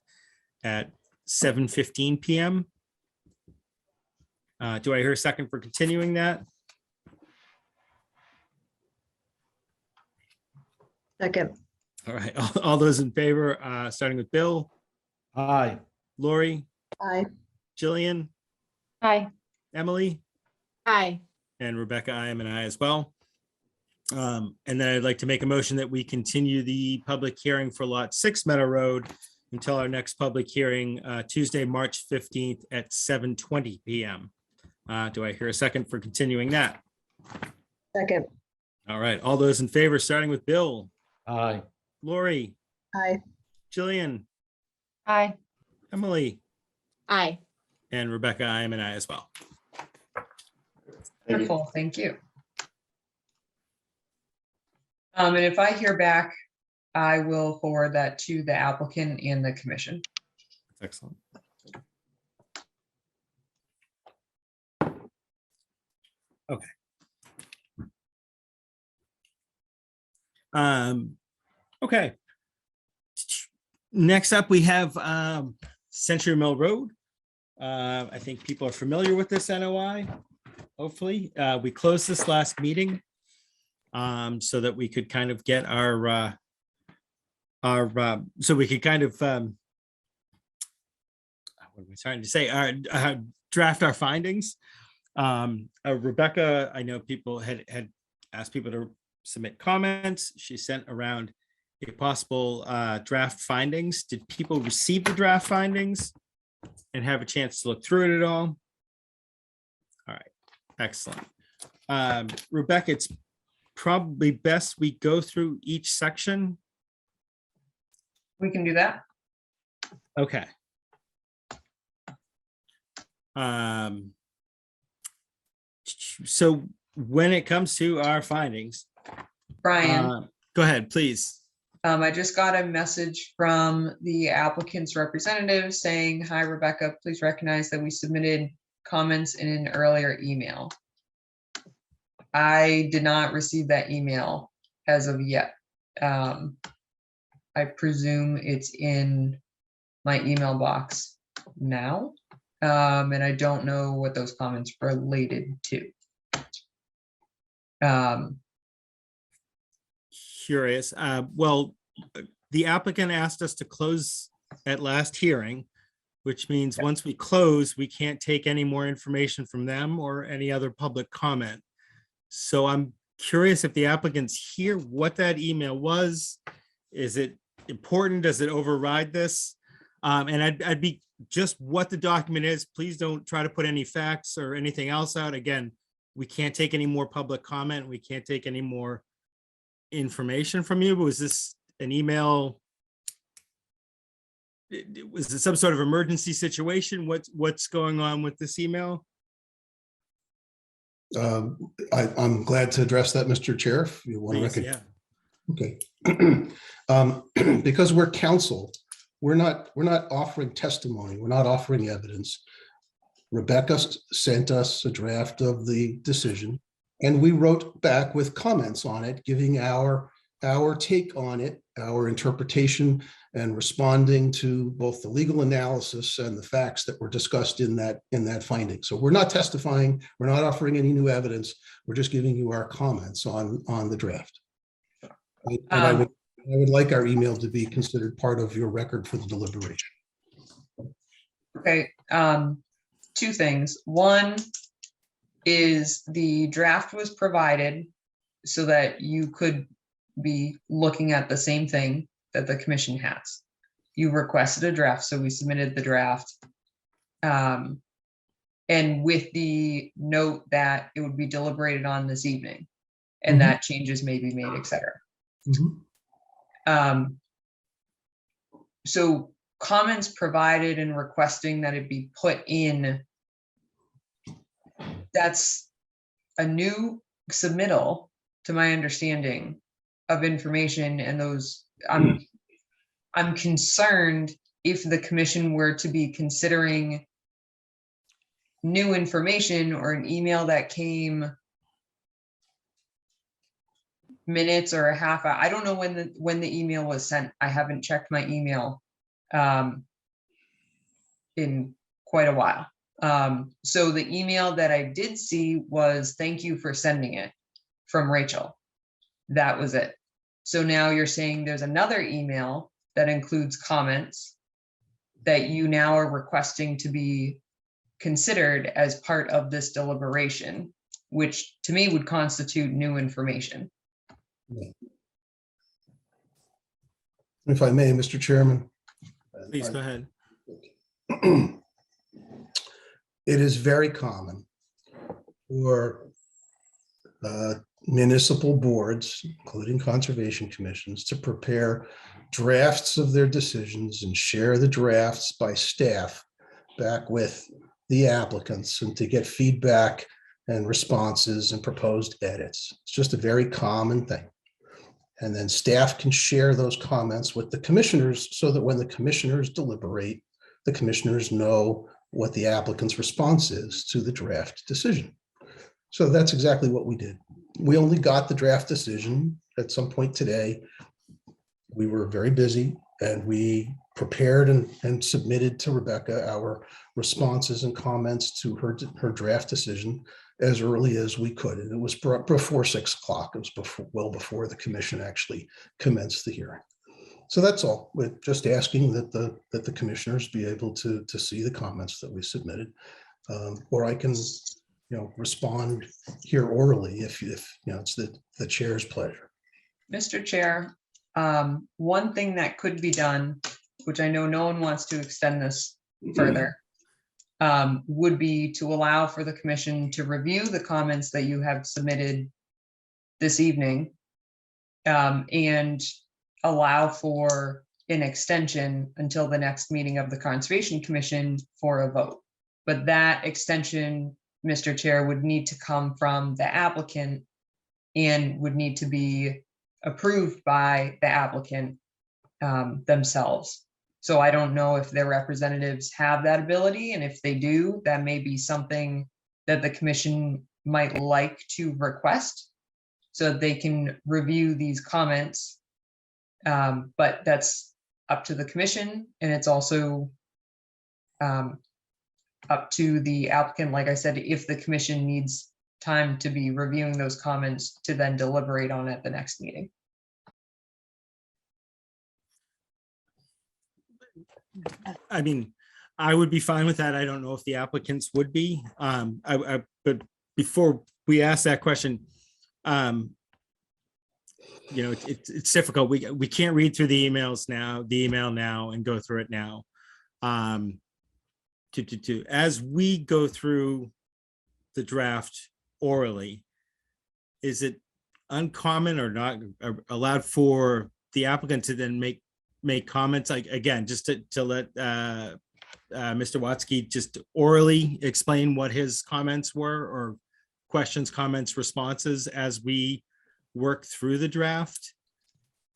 at 7:15 p.m. Do I hear a second for continuing that? Second. All right. All those in favor, starting with Bill, Aye. Lori, Aye. Jillian, Aye. Emily, Aye. and Rebecca, I am an I as well. And then I'd like to make a motion that we continue the public hearing for Lot 6 Meadow Road until our next public hearing, Tuesday, March 15th at 7:20 PM. Do I hear a second for continuing that? Second. All right, all those in favor, starting with Bill, Aye. Lori, Aye. Jillian, Aye. Emily, Aye. and Rebecca, I am an aye as well. Thank you. Wonderful, thank you. And if I hear back, I will forward that to the applicant and the commission. Excellent. Okay. Okay. Next up, we have Century Mill Road. I think people are familiar with this NOI. Hopefully, we closed this last meeting so that we could kind of get our so we could kind of what am I trying to say? Our draft our findings. Rebecca, I know people had asked people to submit comments. She sent around a possible draft findings. Did people receive the draft findings and have a chance to look through it at all? All right, excellent. Rebecca, it's probably best we go through each section. We can do that. Okay. So when it comes to our findings, Brian, go ahead, please. I just got a message from the applicant's representative saying, "Hi, Rebecca, please recognize that we submitted comments in an earlier email." I did not receive that email as of yet. I presume it's in my email box now. And I don't know what those comments related to. Curious. Well, the applicant asked us to close at last hearing, which means once we close, we can't take any more information from them or any other public comment. So I'm curious if the applicant's here, what that email was. Is it important? Does it override this? And I'd be just what the document is. Please don't try to put any facts or anything else out. Again, we can't take any more public comment. We can't take any more information from you. But was this an email? Was it some sort of emergency situation? What's going on with this email? I'm glad to address that, Mr. Chair, if you want to Please, recognize. yeah. Okay. Because we're counsel, we're not offering testimony. We're not offering evidence. Rebecca sent us a draft of the decision, and we wrote back with comments on it, giving our take on it, our interpretation, and responding to both the legal analysis and the facts that were discussed in that finding. So we're not testifying. We're not offering any new evidence. We're just giving you our comments on the draft. I would like our email to be considered part of your record for the deliberation. Okay, two things. One is the draft was provided so that you could be looking at the same thing that the commission has. You requested a draft, so we submitted the draft. And with the note that it would be deliberated on this evening and that changes may be made, et cetera. So comments provided and requesting that it be put in, that's a new submittal, to my understanding, of information, and those, I'm concerned if the commission were to be considering new information or an email that came minutes or a half hour. I don't know when the email was sent. I haven't checked my email in quite a while. So the email that I did see was "Thank you for sending it" from Rachel. That was it. So now you're saying there's another email that includes comments that you now are requesting to be considered as part of this deliberation, which to me would constitute new information. If I may, Mr. Chairman, Please go ahead. It is very common for municipal boards, including conservation commissions, to prepare drafts of their decisions and share the drafts by staff back with the applicants and to get feedback and responses and proposed edits. It's just a very common thing. And then staff can share those comments with the commissioners so that when the commissioners deliberate, the commissioners know what the applicant's response is to the draft decision. So that's exactly what we did. We only got the draft decision at some point today. We were very busy and we prepared and submitted to Rebecca our responses and comments to her draft decision as early as we could. And it was before 6 o'clock. It was well before the commission actually commenced the hearing. So that's all. We're just asking that the commissioners be able to see the comments that we submitted, or I can, respond here orally if it's the chair's pleasure. Mr. Chair, one thing that could be done, which I know no one wants to extend this further, would be to allow for the commission to review the comments that you have submitted this evening, and allow for an extension until the next meeting of the Conservation Commission for a vote. But that extension, Mr. Chair, would need to come from the applicant and would need to be approved by the applicant themselves. So I don't know if their representatives have that ability, and if they do, that may be something that the commission might like to request so that they can review these comments. But that's up to the commission, and it's also up to the applicant, like I said, if the commission needs time to be reviewing those comments to then deliberate on at the next meeting. I mean, I would be fine with that. I don't know if the applicants would be. But before we ask that question, it's difficult. We can't read through the email now and go through it now. As we go through the draft orally, is it uncommon or not allowed for the applicant to then make comments, like, again, just to let Mr. Watsky just orally explain what his comments were, or questions, comments, responses as we work through the draft?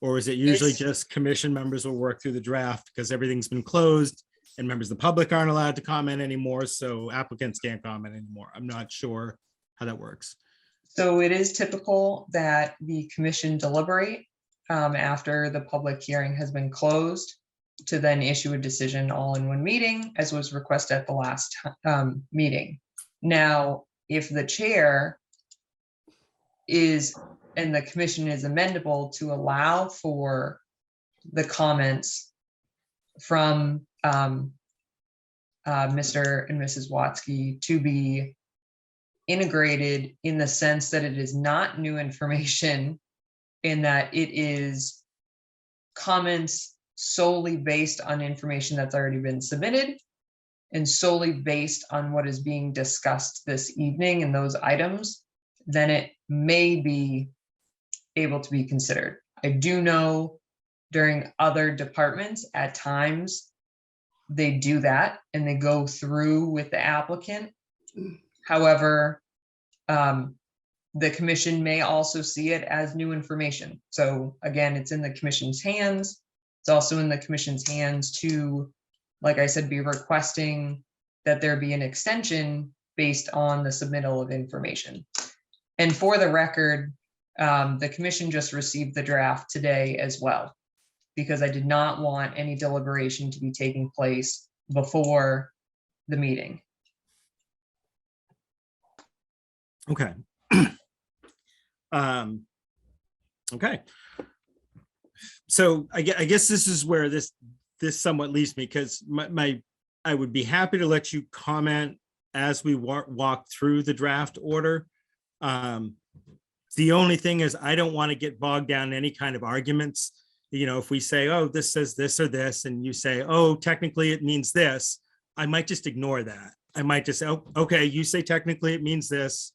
Or is it usually just commission members will work through the draft because everything's been closed and members of the public aren't allowed to comment anymore, so applicants can't comment anymore? I'm not sure how that works. So it is typical that the commission deliberate after the public hearing has been closed to then issue a decision all in one meeting, as was requested at the last meeting. Now, if the chair is, and the commission is amendable to allow for the comments from Mr. and Mrs. Watsky to be integrated in the sense that it is not new information, in that it is comments solely based on information that's already been submitted and solely based on what is being discussed this evening in those items, then it may be able to be considered. I do know during other departments, at times, they do that and they go through with the applicant. However, the commission may also see it as new information. So again, it's in the commission's hands. It's also in the commission's hands to, like I said, be requesting that there be an extension based on the submittal of information. And for the record, the commission just received the draft today as well, because I did not want any deliberation to be taking place before the meeting. Okay. Okay. So I guess this is where this somewhat leaves me, because I would be happy to let you comment as we walk through the draft order. The only thing is, I don't want to get bogged down in any kind of arguments if we say, oh, this says this or this, and you say, oh, technically it means this, I might just ignore that. I might just say, oh, okay, you say technically it means this,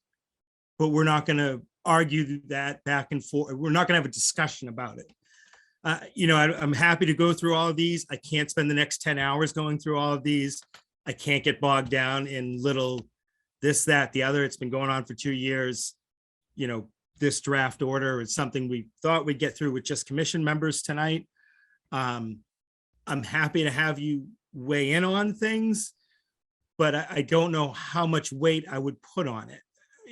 but we're not going to argue that back and forth. We're not going to have a discussion about it. I'm happy to go through all of these. I can't spend the next 10 hours going through all of these. I can't get bogged down in little this, that, the other. It's been going on for 2 years. This draft order is something we thought we'd get through with just commission members tonight. I'm happy to have you weigh in on things, but I don't know how much weight I would put on it.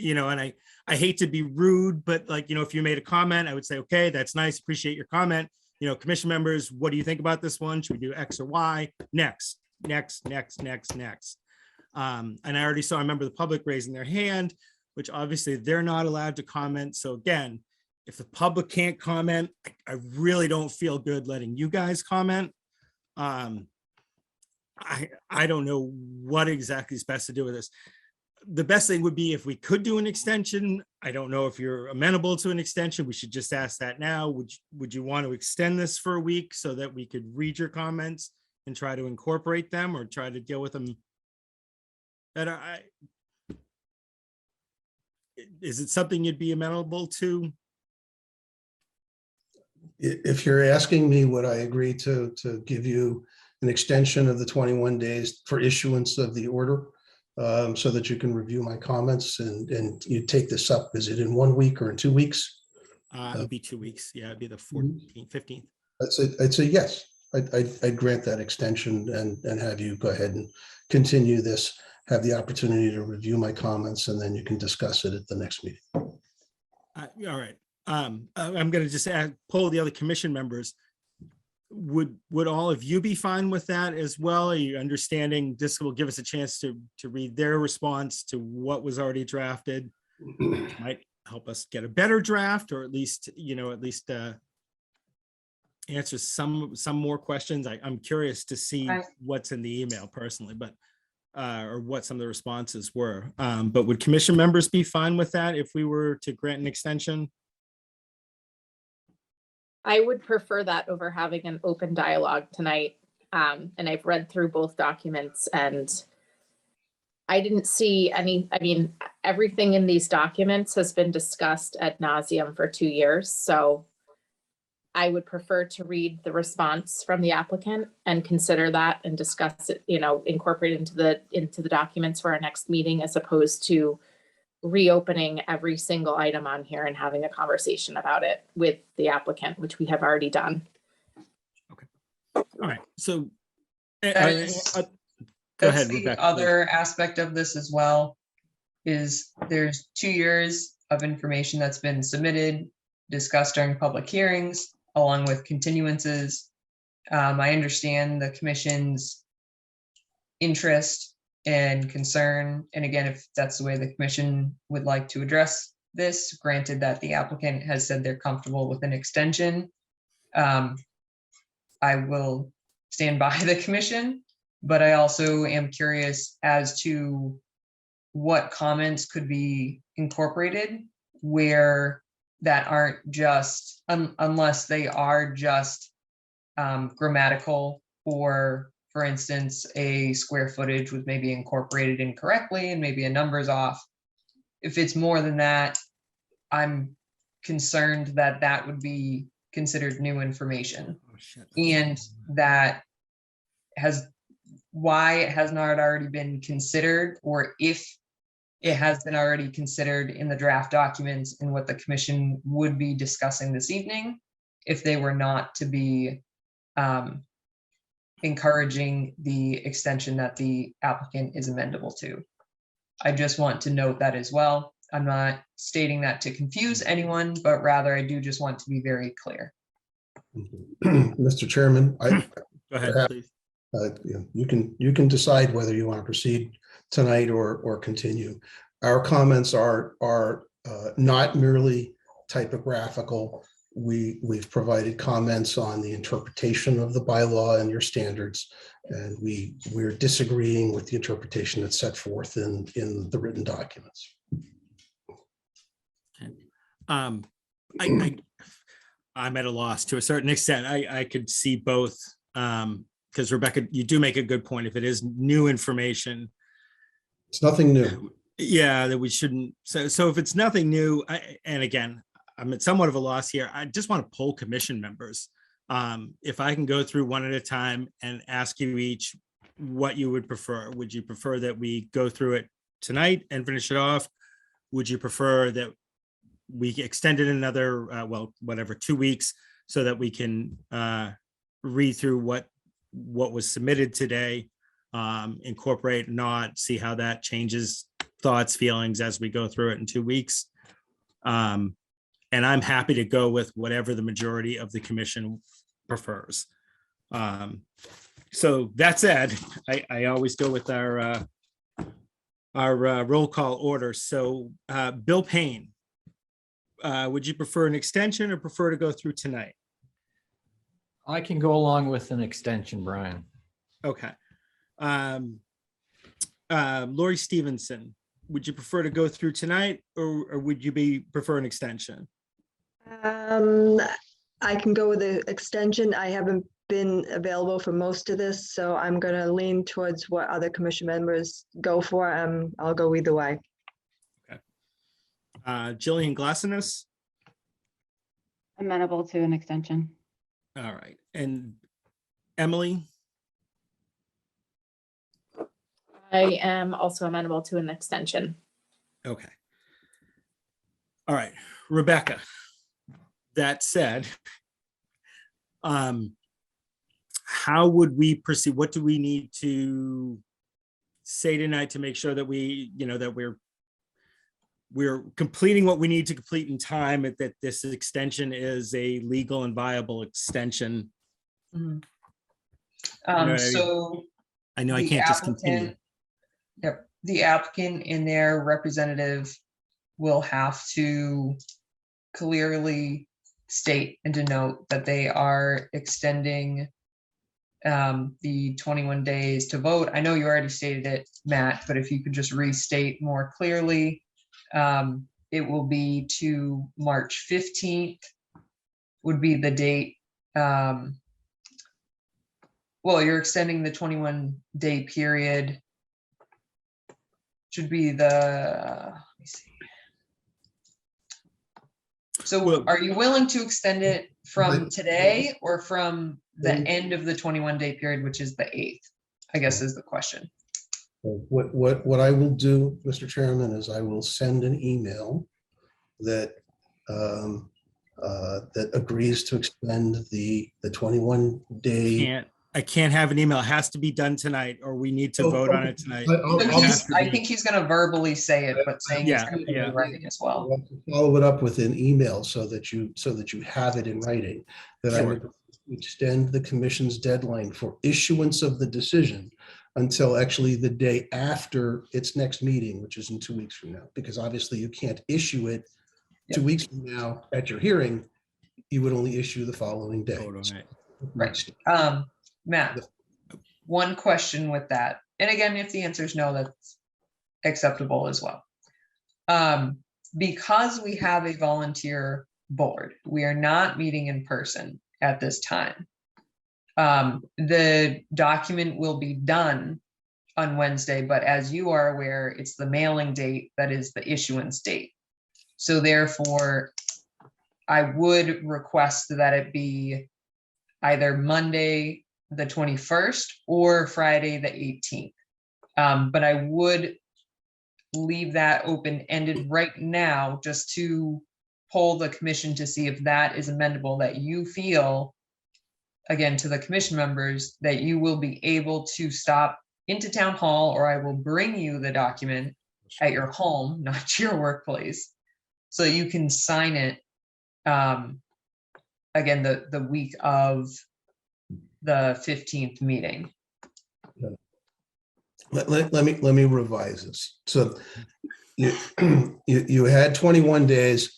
And I hate to be rude, but if you made a comment, I would say, okay, that's nice. Appreciate your comment. Commission members, what do you think about this one? Should we do X or Y? Next. And I already saw a member of the public raising their hand, which obviously they're not allowed to comment. So again, if the public can't comment, I really don't feel good letting you guys comment. I don't know what exactly is best to do with this. The best thing would be if we could do an extension. I don't know if you're amenable to an extension. We should just ask that now. Would you want to extend this for a week so that we could read your comments and try to incorporate them or try to deal with them better? Is it something you'd be amenable to? If you're asking me, would I agree to give you an extension of the 21 days for issuance of the order so that you can review my comments and you take this up? Is it in 1 week or in 2 weeks? It would be 2 weeks. Yeah, it'd be the 14th, 15th. I'd say yes. I'd grant that extension and have you go ahead and continue this, have the opportunity to review my comments, and then you can discuss it at the next meeting. All right. I'm going to just poll the other commission members. Would all of you be fine with that as well? Are you understanding this will give us a chance to read their response to what was already drafted? Might help us get a better draft, or at least answer some more questions. I'm curious to see what's in the email personally, but or what some of the responses were. But would commission members be fine with that if we were to grant an extension? I would prefer that over having an open dialogue tonight. And I've read through both documents and I didn't see everything in these documents has been discussed ad nauseum for 2 years. So I would prefer to read the response from the applicant and consider that and discuss it, incorporate it into the documents for our next meeting, as opposed to reopening every single item on here and having a conversation about it with the applicant, which we have already done. Okay. All right. So go That's ahead, the Rebecca. other aspect of this as well, is there's 2 years of information that's been submitted, discussed during public hearings, along with continuances. I understand the commission's interest and concern. And again, if that's the way the commission would like to address this, granted that the applicant has said they're comfortable with an extension, I will stand by the commission, but I also am curious as to what comments could be incorporated where that aren't just, unless they are just grammatical, or for instance, a square footage was maybe incorporated incorrectly and maybe a number's off. If it's more than that, I'm concerned that that would be considered new information. Oh, shit. And that why it has not already been considered, or if it has been already considered in the draft documents and what the commission would be discussing this evening, if they were not to be encouraging the extension that the applicant is amendable to. I just want to note that as well. I'm not stating that to confuse anyone, but rather I do just want to be very clear. Mr. Chairman, Go ahead, please. you can decide whether you want to proceed tonight or continue. Our comments are not merely typographical. We've provided comments on the interpretation of the bylaw and your standards, and we're disagreeing with the interpretation that's set forth in the written documents. Okay. I'm at a loss to a certain extent. I could see both. Because Rebecca, you do make a good point. If it is new information, It's nothing new. yeah, that we shouldn't. So if it's nothing new, and again, I'm at somewhat of a loss here. I just want to poll commission members. If I can go through one at a time and ask you each what you would prefer. Would you prefer that we go through it tonight and finish it off? Would you prefer that we extend it another, well, whatever, 2 weeks so that we can read through what was submitted today, incorporate, not see how that changes thoughts, feelings as we go through it in 2 weeks. And I'm happy to go with whatever the majority of the commission prefers. So that said, I always go with our roll call order. So Bill Payne, would you prefer an extension or prefer to go through tonight? I can go along with an extension, Brian. Okay. Lori Stevenson, would you prefer to go through tonight or would you prefer an extension? I can go with the extension. I haven't been available for most of this, so I'm going to lean towards what other commission members go for. I'll go either way. Okay. Jillian Glassinus. Amenable to an extension. All right. And Emily? I am also amenable to an extension. Okay. All right, Rebecca. That said, how would we proceed? What do we need to say tonight to make sure that we, that we're completing what we need to complete in time, that this extension is a legal and viable extension? Mhm. So I know I the can't just continue. Yep, the applicant and their representative will have to clearly state and denote that they are extending the 21 days to vote. I know you already stated it, Matt, but if you could just restate more clearly, it will be to March 15th would be the date. Well, you're extending the 21-day period. Should be let me see. So Well, are you willing to extend it from But- today or from the end of the 21-day period, which is the 8th, I guess is the question. What I will do, Mr. Chairman, is I will send an email that that agrees to extend the 21-day. I can't have an email. It has to be done tonight, or we need to Oh, vote on okay. it tonight. So I'll- I think he's gonna verbally say it, but saying it's Yeah, gonna be yeah. in writing as well. I'll follow it up with an email so that you have it in writing, that I would extend the commission's deadline for issuance of the decision until actually the day after its next meeting, which is in 2 weeks from now, because obviously you can't issue it 2 weeks from now at your hearing. You would only issue the following day. Vote on it. Right. Matt, one question with that, and again, if the answer is no, that's acceptable as well. Because we have a volunteer board, we are not meeting in person at this time. The document will be done on Wednesday, but as you are aware, it's the mailing date that is the issuance date. So therefore, I would request that it be either Monday, the 21st, or Friday, the 18th. But I would leave that open-ended right now, just to poll the commission to see if that is amendable, that you feel, again, to the commission members, that you will be able to stop into town hall, or I will bring you the document at your home, not your workplace, so you can sign it, again, the week of the 15th meeting. Let me revise this. So you had 21 days.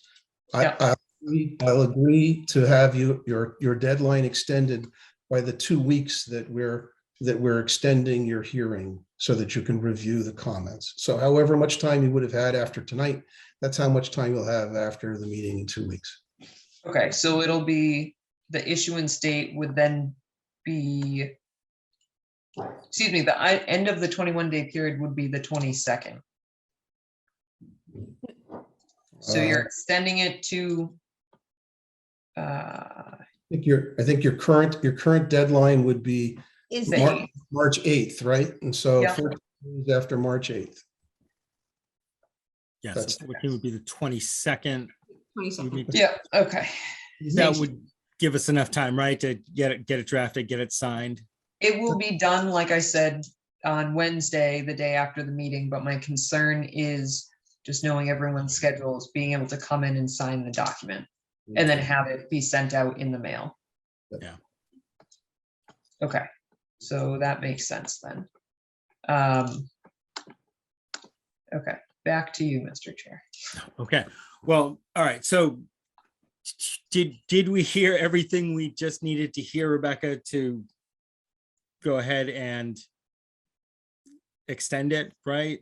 I'll agree to have your deadline extended by the 2 weeks that we're extending your hearing, so that you can review the comments. So however much time you would have had after tonight, that's how much time you'll have after the meeting in 2 weeks. Okay, so it'll be, the issuance date would then be, excuse me, end of the 21-day period would be the 22nd. So you're extending it to, I think your current deadline would be Is The the, eighth. March 8th, right? And so Yeah. 14 days after March 8th. Yes, That's- it would be the 22nd. 22nd. Yeah, okay. That would give us enough time, right, to get it drafted, get it signed. It will be done, like I said, on Wednesday, the day after the meeting, but my concern is just knowing everyone's schedules, being able to come in and sign the document and then have it be sent out in the mail. Yeah. Okay, so that makes sense then. Okay, back to you, Mr. Chair. Okay, well, all right, so did we hear everything we just needed to hear, Rebecca, to go ahead and extend it, right?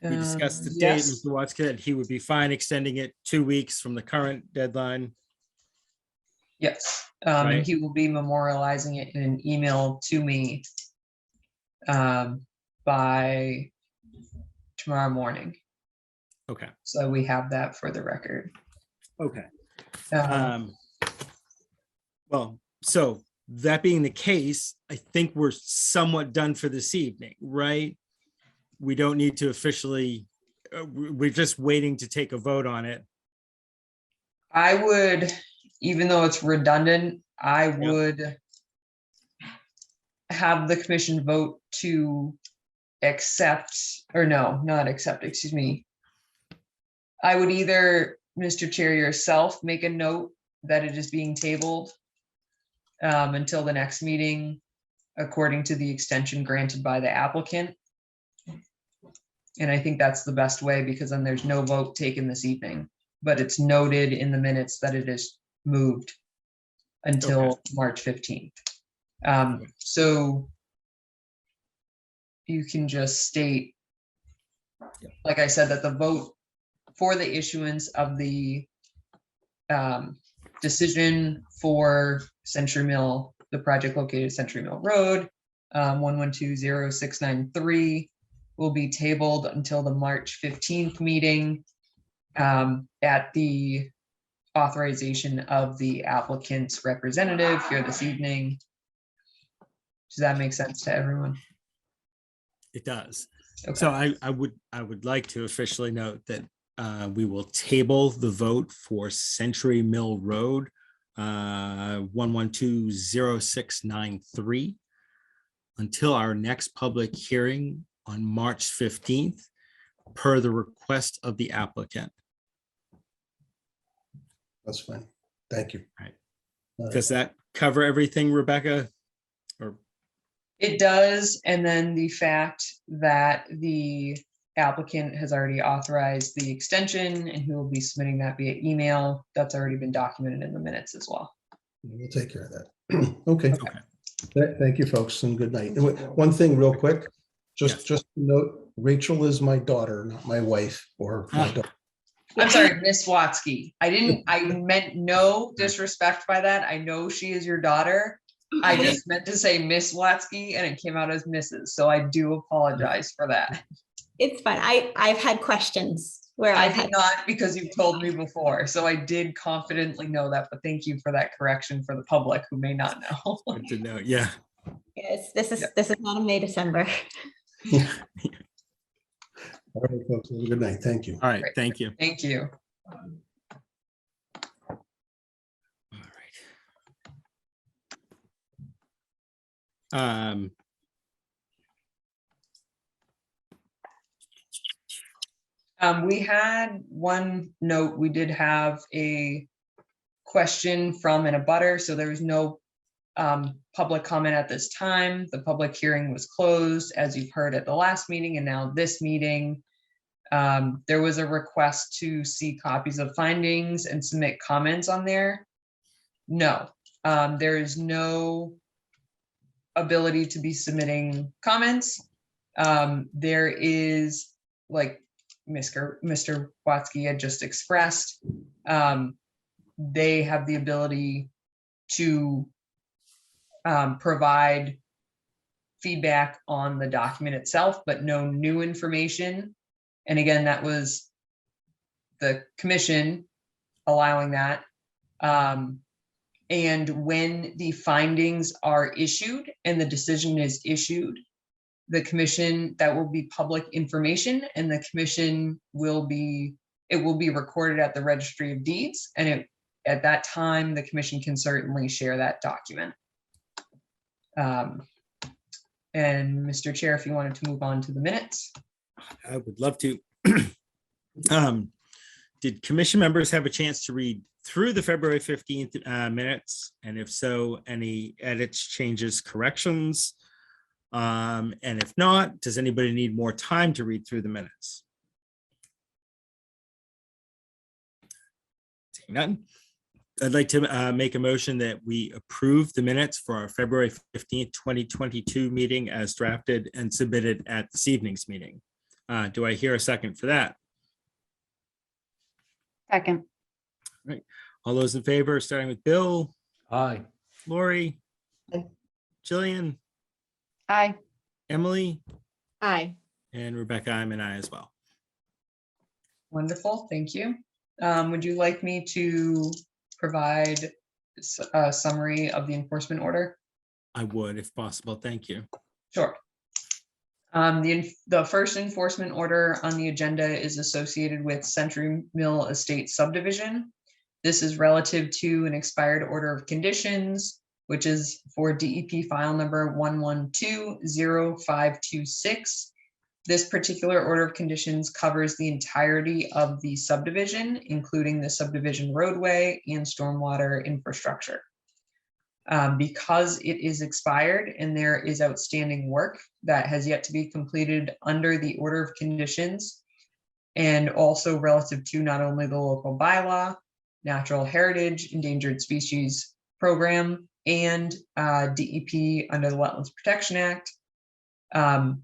We discussed the date, Yes. Mr. Watts said he would be fine extending it 2 weeks from the current deadline. Yes, Right. and he will be memorializing it in an email to me by tomorrow morning. Okay, So we have that for the record. okay. Um, Well, so that being the case, I think we're somewhat done for this evening, right? We don't need to officially, we're just waiting to take a vote on it. I would, even though it's redundant, I would have the commission vote to accept, or no, not accept, excuse me. I would either, Mr. Chair, yourself, make a note that it is being tabled until the next meeting, according to the extension granted by the applicant. And I think that's the best way, because then there's no vote taken this evening, but it's noted in the minutes that it is moved until March 15th. So you can just state, like I said, that the vote for the issuance of the decision for Century Mill, the project located at Century Mill Road, 1120693, will be tabled until the March 15th meeting at the authorization of the applicant's representative here this evening. Does that make sense to everyone? It does. Okay. So I would like to officially note that we will table the vote for Century Mill Road, 1120693, until our next public hearing on March 15th, per the request of the applicant. That's fine. Thank you. Right. All right. Does that cover everything, Rebecca? Or It does, and then the fact that the applicant has already authorized the extension and he will be submitting that via email, that's already been documented in the minutes as well. We'll take care of that. Okay. Okay. Thank you, folks, and good night. And one thing real quick, Yes. just to note, Rachel is my daughter, not my wife or my Ah. daughter. I'm sorry, Miss Watsky. I meant no disrespect by that. I know she is your daughter. I just meant to say Miss Watsky and it came out as Mrs. So I do apologize for that. It's fine. I've had questions where I I've did had, not, because you've told me before, so I did confidently know that, but thank you for that correction for the public who may not know. Good to know. Yeah. yes, this is not a May, December. All right, folks, have a good night. Thank you. All right. Great. Thank you. Thank you. All right. We had one note, we did have a question from an abutter, so there was no public comment at this time. The public hearing was closed, as you've heard at the last meeting, and now this meeting. There was a request to see copies of findings and submit comments on there. No, there is no ability to be submitting comments. There is, like Mr. Watsky had just expressed, they have the ability to provide feedback on the document itself, but no new information. And again, that was the commission allowing that. And when the findings are issued and the decision is issued, the commission, that will be public information, and the commission will be, it will be recorded at the Registry of Deeds, and at that time, the commission can certainly share that document. And Mr. Chair, if you wanted to move on to the minutes. I would love to. Did commission members have a chance to read through the February 15th minutes? And if so, any edits, changes, corrections? And if not, does anybody need more time to read through the minutes? Seeing none, I'd like to make a motion that we approve the minutes for our February 15th, 2022 meeting as drafted and submitted at this evening's meeting. Do I hear a second for that? Second. Right. All those in favor, starting with Bill, Aye. Lori, Aye. Jillian, Aye. Emily, Aye. and Rebecca, I'm an aye as well. Wonderful, thank you. Would you like me to provide a summary of the enforcement order? I would, if possible. Thank you. Sure. The first enforcement order on the agenda is associated with Century Mill Estate subdivision. This is relative to an expired order of conditions, which is for DEP file number 1120526. This particular order of conditions covers the entirety of the subdivision, including the subdivision roadway and stormwater infrastructure. Because it is expired and there is outstanding work that has yet to be completed under the order of conditions, and also relative to not only the local bylaw, natural heritage, endangered species program, and DEP under the Wetlands Protection Act. And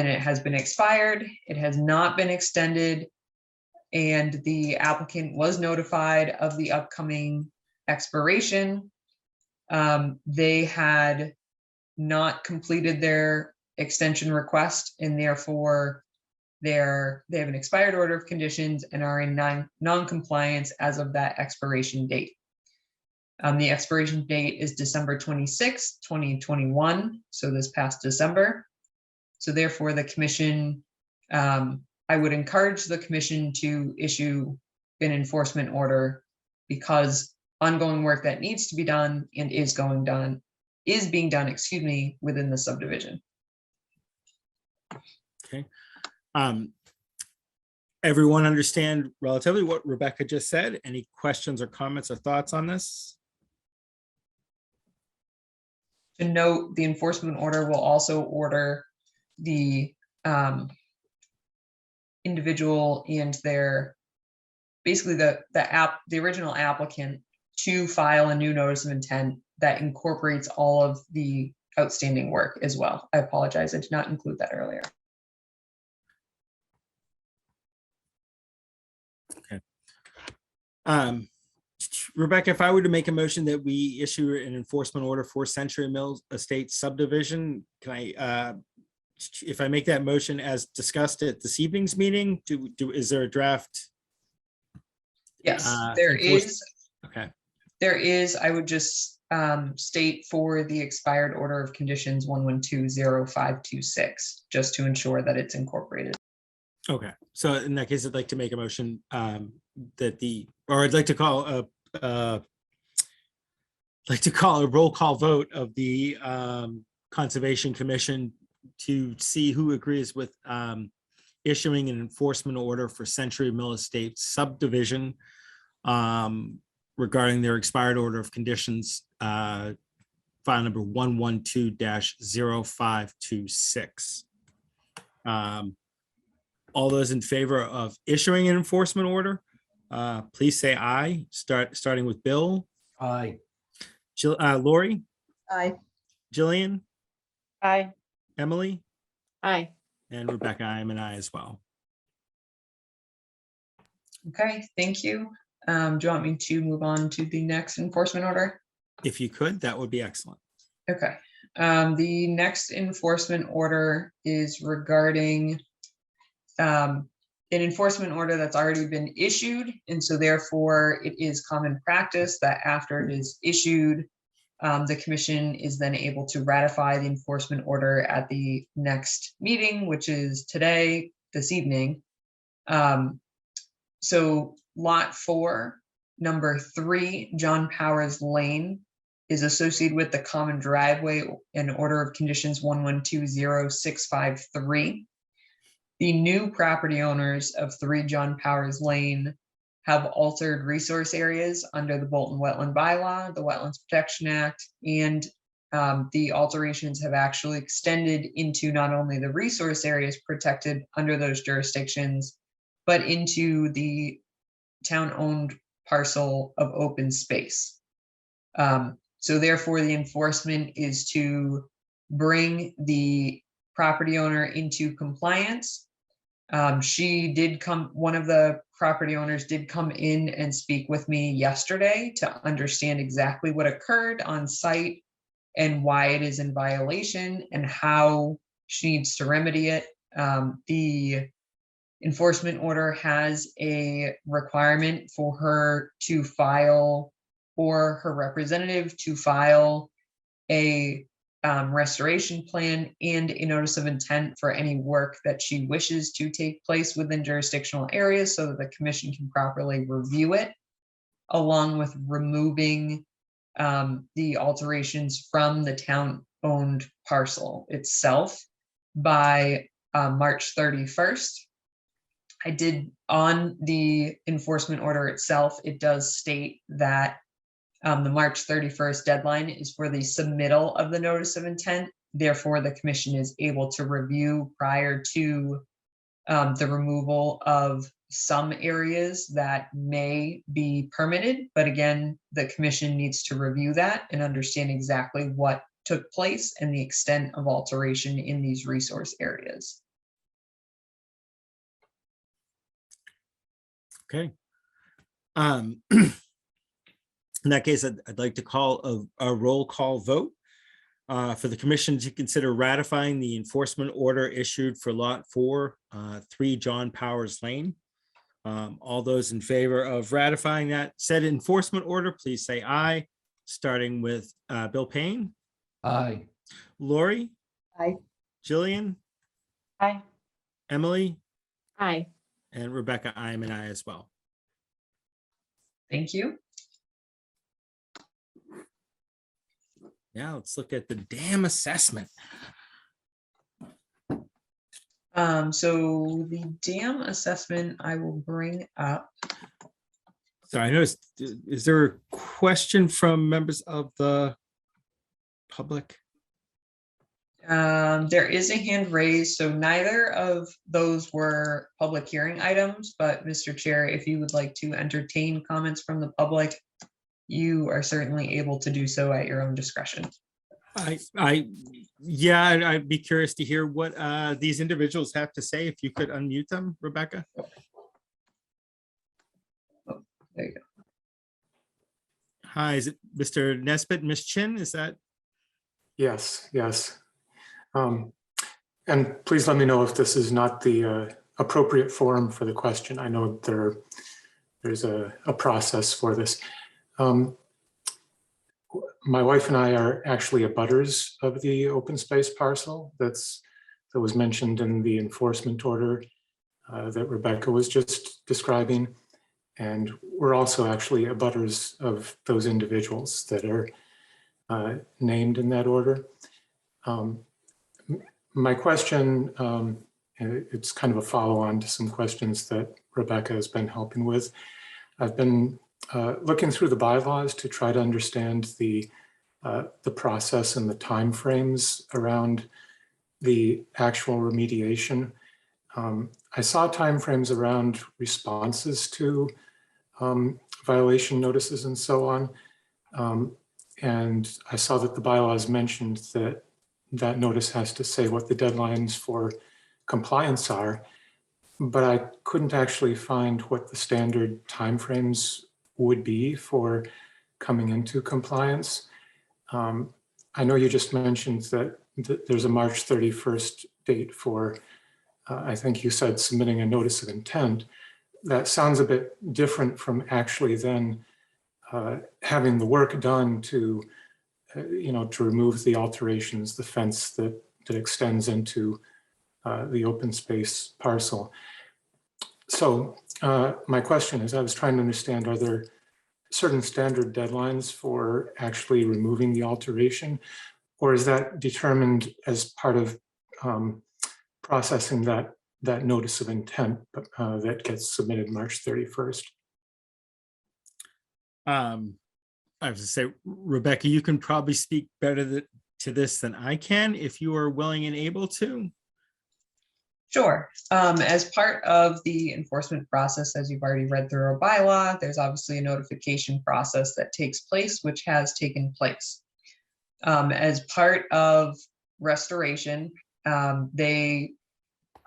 it has been expired, it has not been extended, and the applicant was notified of the upcoming expiration. They had not completed their extension request, and therefore they have an expired order of conditions and are in non-compliance as of that expiration date. The expiration date is December 26, 2021, so this past December. So therefore the commission, I would encourage the commission to issue an enforcement order, because ongoing work that needs to be done and is being done, excuse me, within the subdivision. Okay. Everyone understand relatively what Rebecca just said? Any questions or comments or thoughts on this? To note, the enforcement order will also order the individual and their, basically the original applicant, to file a new notice of intent that incorporates all of the outstanding work as well. I apologize, I did not include that earlier. Okay. Rebecca, if I were to make a motion that we issue an enforcement order for Century Mills Estate subdivision, can I, if I make that motion as discussed at this evening's meeting, is there a draft? Yes, there is. Okay. There is, I would just state for the expired order of conditions 1120526, just to ensure that it's incorporated. Okay, so in that case, I'd like to make a motion that I'd like to call a roll call vote of the Conservation Commission to see who agrees with issuing an enforcement order for Century Mill Estate subdivision regarding their expired order of conditions, file number 112-0526. All those in favor of issuing an enforcement order, please say aye, starting with Bill. Aye. Lori, Aye. Jillian, Aye. Emily, Aye. and Rebecca, I am an aye as well. Okay, thank you. Do you want me to move on to the next enforcement order? If you could, that would be excellent. Okay. The next enforcement order is regarding an enforcement order that's already been issued. And so therefore it is common practice that after it is issued, the commission is then able to ratify the enforcement order at the next meeting, which is today, this evening. So lot 4, number 3, John Powers Lane, is associated with the common driveway in order of conditions 1120653. The new property owners of 3 John Powers Lane have altered resource areas under the Bolton Wetland Bylaw, the Wetlands Protection Act, and the alterations have actually extended into not only the resource areas protected under those jurisdictions, but into the town-owned parcel of open space. So therefore, the enforcement is to bring the property owner into compliance. One of the property owners did come in and speak with me yesterday to understand exactly what occurred on site and why it is in violation and how she needs to remedy it. The enforcement order has a requirement for her to file, or her representative to file, a restoration plan and a notice of intent for any work that she wishes to take place within jurisdictional areas so that the commission can properly review it, along with removing the alterations from the town-owned parcel itself by March 31st. I did, on the enforcement order itself, it does state that the March 31st deadline is for the submittal of the notice of intent. Therefore, the commission is able to review prior to the removal of some areas that may be permitted. But again, the commission needs to review that and understand exactly what took place and the extent of alteration in these resource areas. Okay. In that case, I'd like to call a roll call vote for the commission to consider ratifying the enforcement order issued for lot 4, 3 John Powers Lane. All those in favor of ratifying that said enforcement order, please say aye, starting with Bill Payne. Aye. Lori. Aye. Jillian. Aye. Emily. Aye. And Rebecca, I am an aye as well. Thank you. Now let's look at the dam assessment. So the dam assessment I will bring up. So I noticed, is there a question from members of the public? There is a hand raised, so neither of those were public hearing items, but Mr. Chair, if you would like to entertain comments from the public, you are certainly able to do so at your own discretion. Yeah, I'd be curious to hear what these individuals have to say. If you could unmute them, Rebecca. Oh, there you go. Hi, is it Mr. Nesbitt, Ms. Chin? Is that? Yes, yes. And please let me know if this is not the appropriate forum for the question. I know there's a process for this. My wife and I are actually abutters of the open space parcel that was mentioned in the enforcement order that Rebecca was just describing. And we're also actually abutters of those individuals that are named in that order. My question, it's kind of a follow-on to some questions that Rebecca has been helping with. I've been looking through the bylaws to try to understand the process and the timeframes around the actual remediation. I saw timeframes around responses to violation notices and so on. And I saw that the bylaws mentioned that notice has to say what the deadlines for compliance are, but I couldn't actually find what the standard timeframes would be for coming into compliance. I know you just mentioned that there's a March 31st date for, I think you said submitting a notice of intent. That sounds a bit different from actually then having the work done to, to remove the alterations, the fence that extends into the open space parcel. So my question is, I was trying to understand, are there certain standard deadlines for actually removing the alteration, or is that determined as part of processing that notice of intent that gets submitted March 31st? I was to say, Rebecca, you can probably speak better to this than I can if you are willing and able to. Sure. As part of the enforcement process, as you've already read through our bylaw, there's obviously a notification process that takes place, which has taken place. As part of restoration, they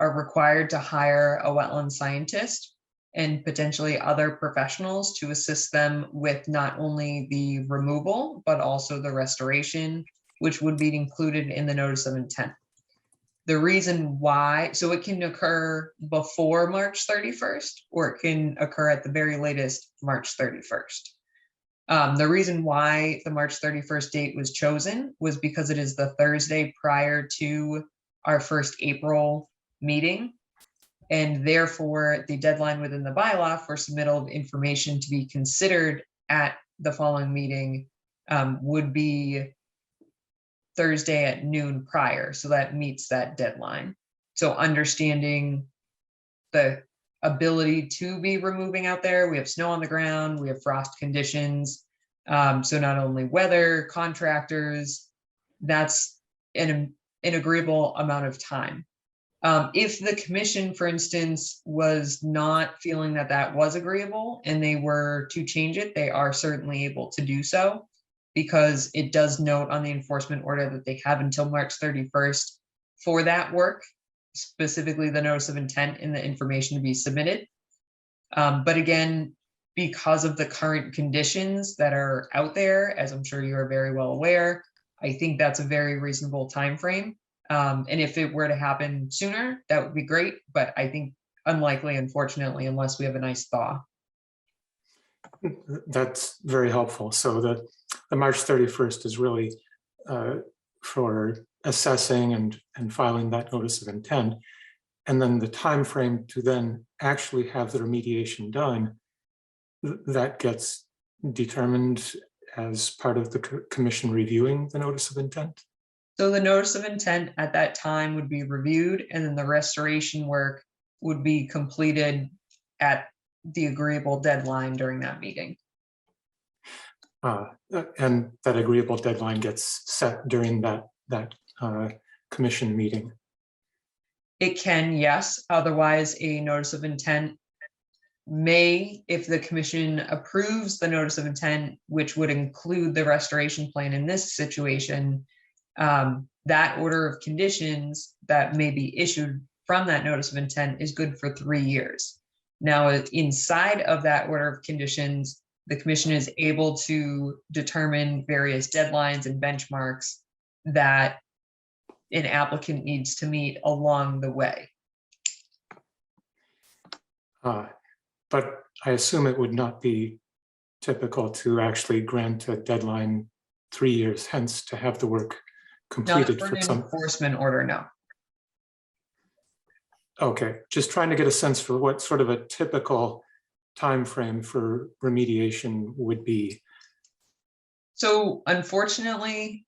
are required to hire a wetland scientist and potentially other professionals to assist them with not only the removal, but also the restoration, which would be included in the notice of intent. The reason why, so it can occur before March 31st, or it can occur at the very latest March 31st. The reason why the March 31st date was chosen was because it is the Thursday prior to our first April meeting. And therefore, the deadline within the bylaw for submittal of information to be considered at the following meeting would be Thursday at noon prior, so that meets that deadline. So understanding the ability to be removing out there, we have snow on the ground, we have frost conditions. So not only weather, contractors, that's an agreeable amount of time. If the commission, for instance, was not feeling that that was agreeable and they were to change it, they are certainly able to do so, because it does note on the enforcement order that they have until March 31st for that work, specifically the notice of intent and the information to be submitted. But again, because of the current conditions that are out there, as I'm sure you are very well aware, I think that's a very reasonable timeframe. And if it were to happen sooner, that would be great, but I think unlikely, unfortunately, unless we have a nice thaw. That's very helpful. So the March 31st is really for assessing and filing that notice of intent. And then the time frame to then actually have the remediation done, that gets determined as part of the commission reviewing the notice of intent. So the notice of intent at that time would be reviewed, and then the restoration work would be completed at the agreeable deadline during that meeting. And that agreeable deadline gets set during that commission meeting. It can, yes. Otherwise, a notice of intent may, if the commission approves the notice of intent, which would include the restoration plan in this situation, that order of conditions that may be issued from that notice of intent is good for 3 years. Now, inside of that order of conditions, the commission is able to determine various deadlines and benchmarks that an applicant needs to meet along the way. But I assume it would not be typical to actually grant a deadline 3 years hence to have the work completed Not for for an some. enforcement order, no. Okay, just trying to get a sense for what sort of a typical time frame for remediation would be. So unfortunately,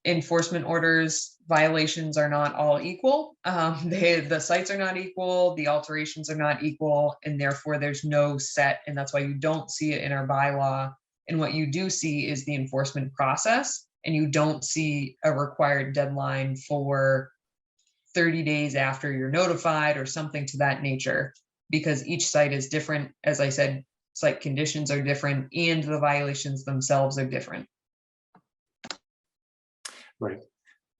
enforcement orders violations are not all equal. The sites are not equal, the alterations are not equal, and therefore there's no set, and that's why you don't see it in our bylaw. And what you do see is the enforcement process, and you don't see a required deadline for 30 days after you're notified or something to that nature, because each site is different. As I said, site conditions are different and the violations themselves are different. Right.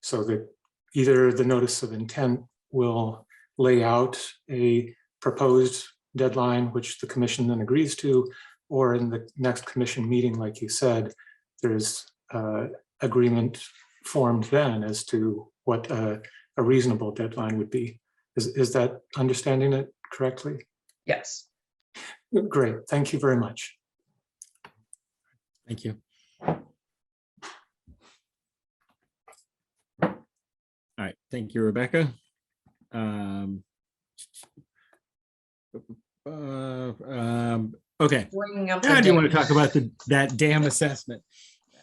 So that either the notice of intent will lay out a proposed deadline, which the commission then agrees to, or in the next commission meeting, like you said, there's agreement formed then as to what a reasonable deadline would be. Is that understanding it correctly? Yes. Great, thank you very much. Thank you. All right, thank you, Rebecca. Okay, Bringing up. now the do you want to dam. talk about that dam assessment?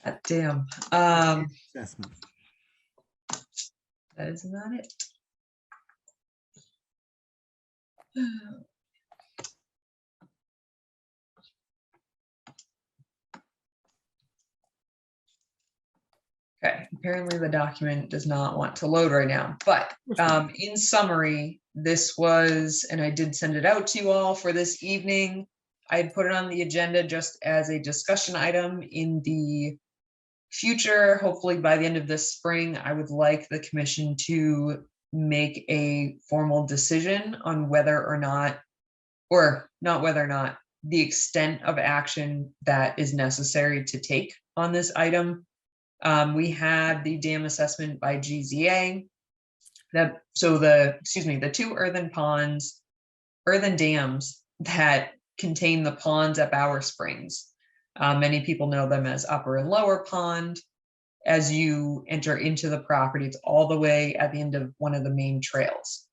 God damn. Assessment. That is not it. Okay, apparently the document does not want to load right now, but in summary, this was, and I did send it out to you all for this evening. I had put it on the agenda just as a discussion item. In the future, hopefully by the end of this spring, I would like the commission to make a formal decision on whether or not, or not whether or not, the extent of action that is necessary to take on this item. We had the dam assessment by GZA. The two earthen dams that contain the ponds at Bower Springs. Many people know them as Upper and Lower Pond. As you enter into the property, it's all the way at the end of one of the main trails.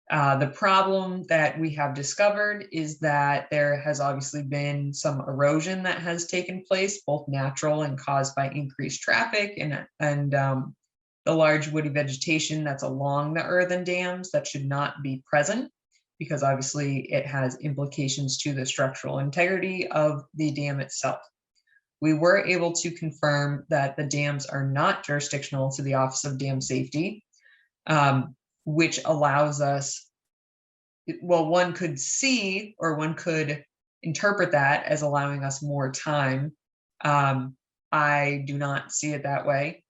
The problem that we have discovered is that there has obviously been some erosion that has taken place, both natural and caused by increased traffic and the large woody vegetation that's along the earthen dams that should not be present, because obviously it has implications to the structural integrity of the dam itself. We were able to confirm that the dams are not jurisdictional to the Office of Dam Safety, which allows us, well, one could see, or one could interpret that as allowing us more time. I do not see it that way.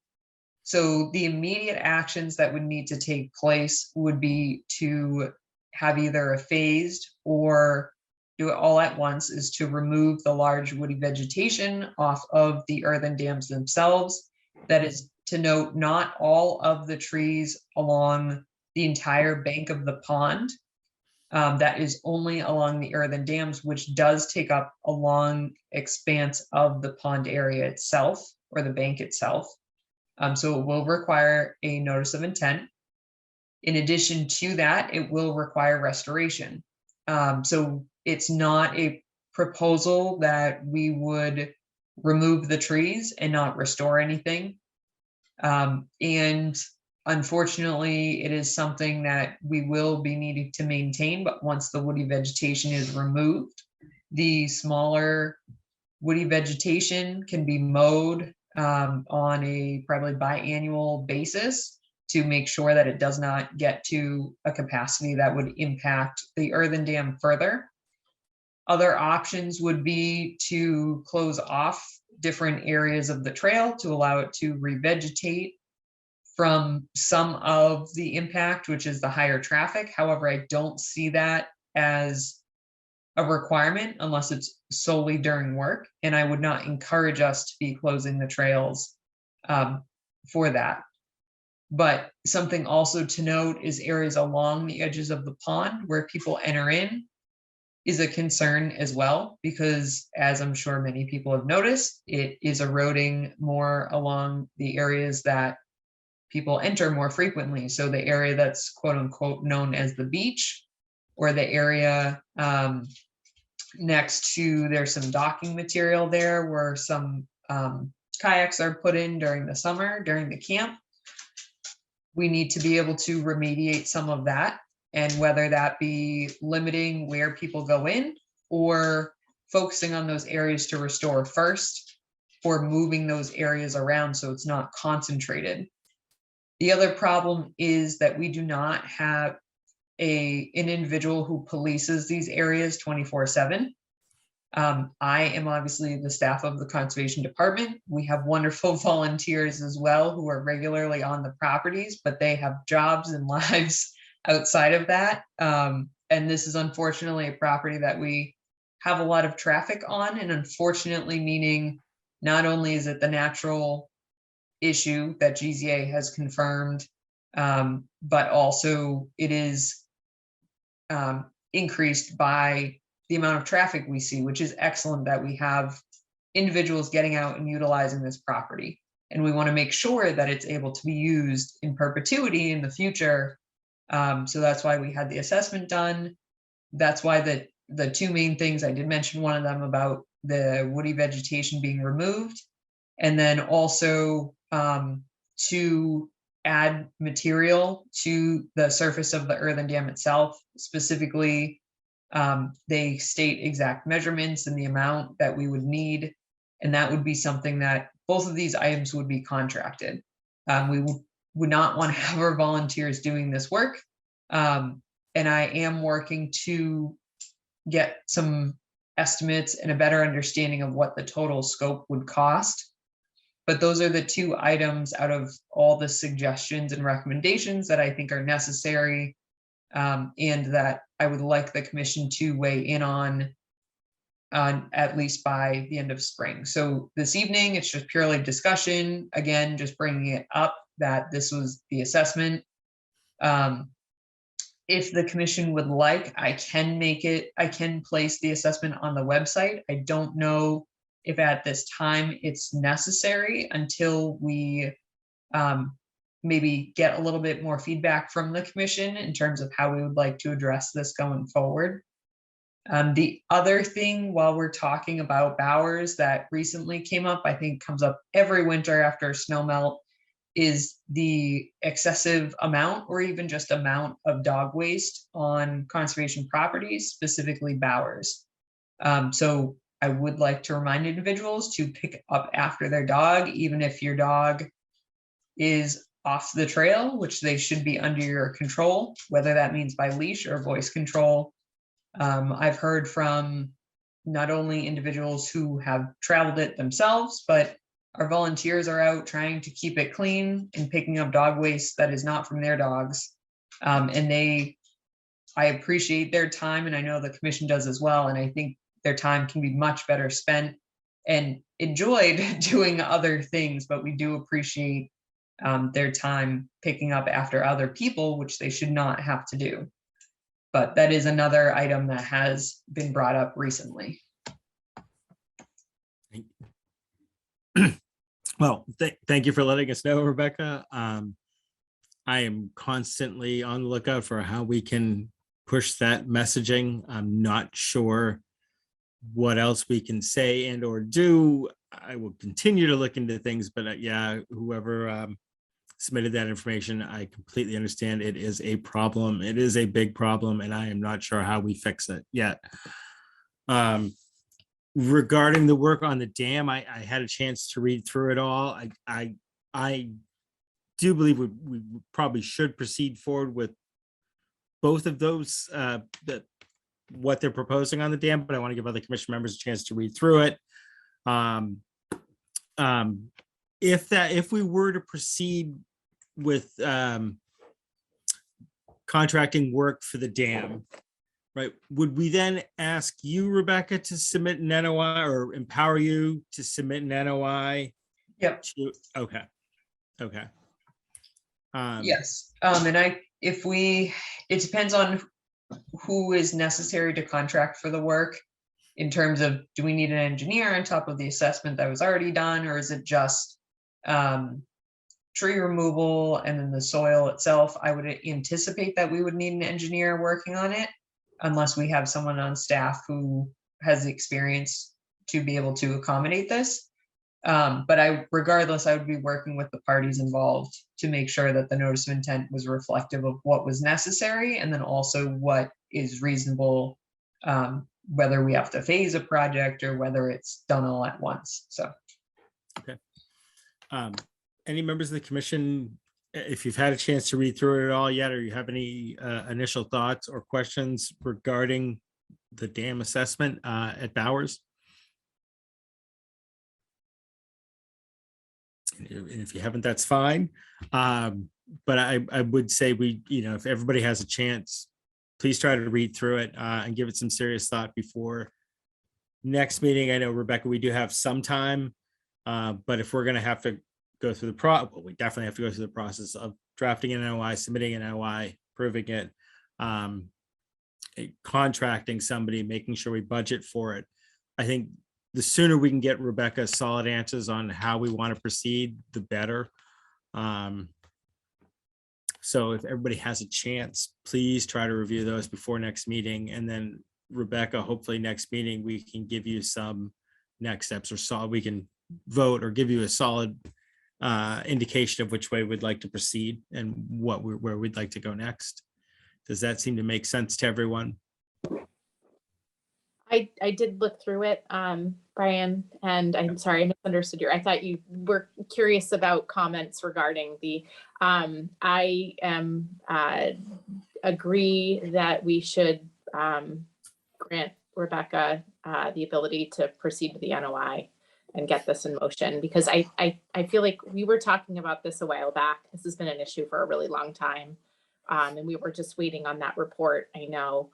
So the immediate actions that would need to take place would be to have either a phased or do it all at once, is to remove the large woody vegetation off of the earthen dams themselves. That is to note, not all of the trees along the entire bank of the pond. That is only along the earthen dams, which does take up a long expanse of the pond area itself, or the bank itself. So it will require a notice of intent. In addition to that, it will require restoration. So it's not a proposal that we would remove the trees and not restore anything. And unfortunately, it is something that we will be needing to maintain, but once the woody vegetation is removed, the smaller woody vegetation can be mowed on a probably biannual basis to make sure that it does not get to a capacity that would impact the earthen dam further. Other options would be to close off different areas of the trail to allow it to revegetate from some of the impact, which is the higher traffic. However, I don't see that as a requirement unless it's solely during work, and I would not encourage us to be closing the trails for that. But something also to note is areas along the edges of the pond where people enter in is a concern as well, because as I'm sure many people have noticed, it is eroding more along the areas that people enter more frequently. So the area that's quote unquote known as the beach, or the area next to, there's some docking material there where some kayaks are put in during the summer, during the camp. We need to be able to remediate some of that, and whether that be limiting where people go in or focusing on those areas to restore first, or moving those areas around so it's not concentrated. The other problem is that we do not have an individual who polices these areas 24/7. I am obviously the staff of the conservation department. We have wonderful volunteers as well who are regularly on the properties, but they have jobs and lives outside of that. And this is unfortunately a property that we have a lot of traffic on, and unfortunately meaning not only is it the natural issue that GZA has confirmed, but also it is increased by the amount of traffic we see, which is excellent that we have individuals getting out and utilizing this property. And we want to make sure that it's able to be used in perpetuity in the future. So that's why we had the assessment done. That's why the two main things, I did mention one of them about the woody vegetation being removed. And then also to add material to the surface of the earthen dam itself. Specifically, they state exact measurements and the amount that we would need. And that would be something that both of these items would be contracted. We would not want to have our volunteers doing this work. And I am working to get some estimates and a better understanding of what the total scope would cost. But those are the two items out of all the suggestions and recommendations that I think are necessary, and that I would like the commission to weigh in on at least by the end of spring. So this evening, it's just purely discussion. Again, just bringing it up that this was the assessment. If the commission would like, I can place the assessment on the website. I don't know if at this time it's necessary until we maybe get a little bit more feedback from the commission in terms of how we would like to address this going forward. The other thing, while we're talking about Bowers, that recently came up, I think comes up every winter after snow melt, is the excessive amount or even just amount of dog waste on conservation properties, specifically Bowers. So I would like to remind individuals to pick up after their dog, even if your dog is off the trail, which they should be under your control, whether that means by leash or voice control. I've heard from not only individuals who have traveled it themselves, but our volunteers are out trying to keep it clean and picking up dog waste that is not from their dogs. And I appreciate their time, and I know the commission does as well. And I think their time can be much better spent and enjoyed doing other things, but we do appreciate their time picking up after other people, which they should not have to do. But that is another item that has been brought up recently. Well, thank you for letting us know, Rebecca. I am constantly on the lookout for how we can push that messaging. I'm not sure what else we can say and or do. I will continue to look into things, but yeah, whoever submitted that information, I completely understand it is a problem. It is a big problem, and I am not sure how we fix it yet. Regarding the work on the dam, I had a chance to read through it all. I do believe we probably should proceed forward with both of those, what they're proposing on the dam, but I want to give other commission members a chance to read through it. If we were to proceed with contracting work for the dam, right, would we then ask you, Rebecca, to submit an NOI or empower you to submit an NOI? Yep. Okay. Yes. And it depends on who is necessary to contract for the work, in terms of, do we need an engineer on top of the assessment that was already done, or is it just tree removal and then the soil itself? I would anticipate that we would need an engineer working on it, unless we have someone on staff who has the experience to be able to accommodate this. But regardless, I would be working with the parties involved to make sure that the notice of intent was reflective of what was necessary, and then also what is reasonable, whether we have to phase a project or whether it's done all at once. So. Okay. Any members of the commission, if you've had a chance to read through it all yet, or you have any initial thoughts or questions regarding the dam assessment at Bowers? And if you haven't, that's fine. But I would say if everybody has a chance, please try to read through it and give it some serious thought before next meeting, I know, Rebecca, we do have some time. But if we're gonna have to go through well, we definitely have to go through the process of drafting an NOI, submitting an NOI, proving it, contracting somebody, making sure we budget for it. I think the sooner we can get Rebecca solid answers on how we want to proceed, the better. So if everybody has a chance, please try to review those before next meeting. And then Rebecca, hopefully next meeting, we can give you some next steps, or we can vote or give you a solid indication of which way we'd like to proceed and where we'd like to go next. Does that seem to make sense to everyone? I did look through it, Brian, and I'm sorry, I misunderstood I thought you were curious about comments regarding the, I am, agree that we should grant Rebecca the ability to proceed with the NOI and get this in motion, because I feel like we were talking about this a while back. This has been an issue for a really long time. And we were just waiting on that report, I know.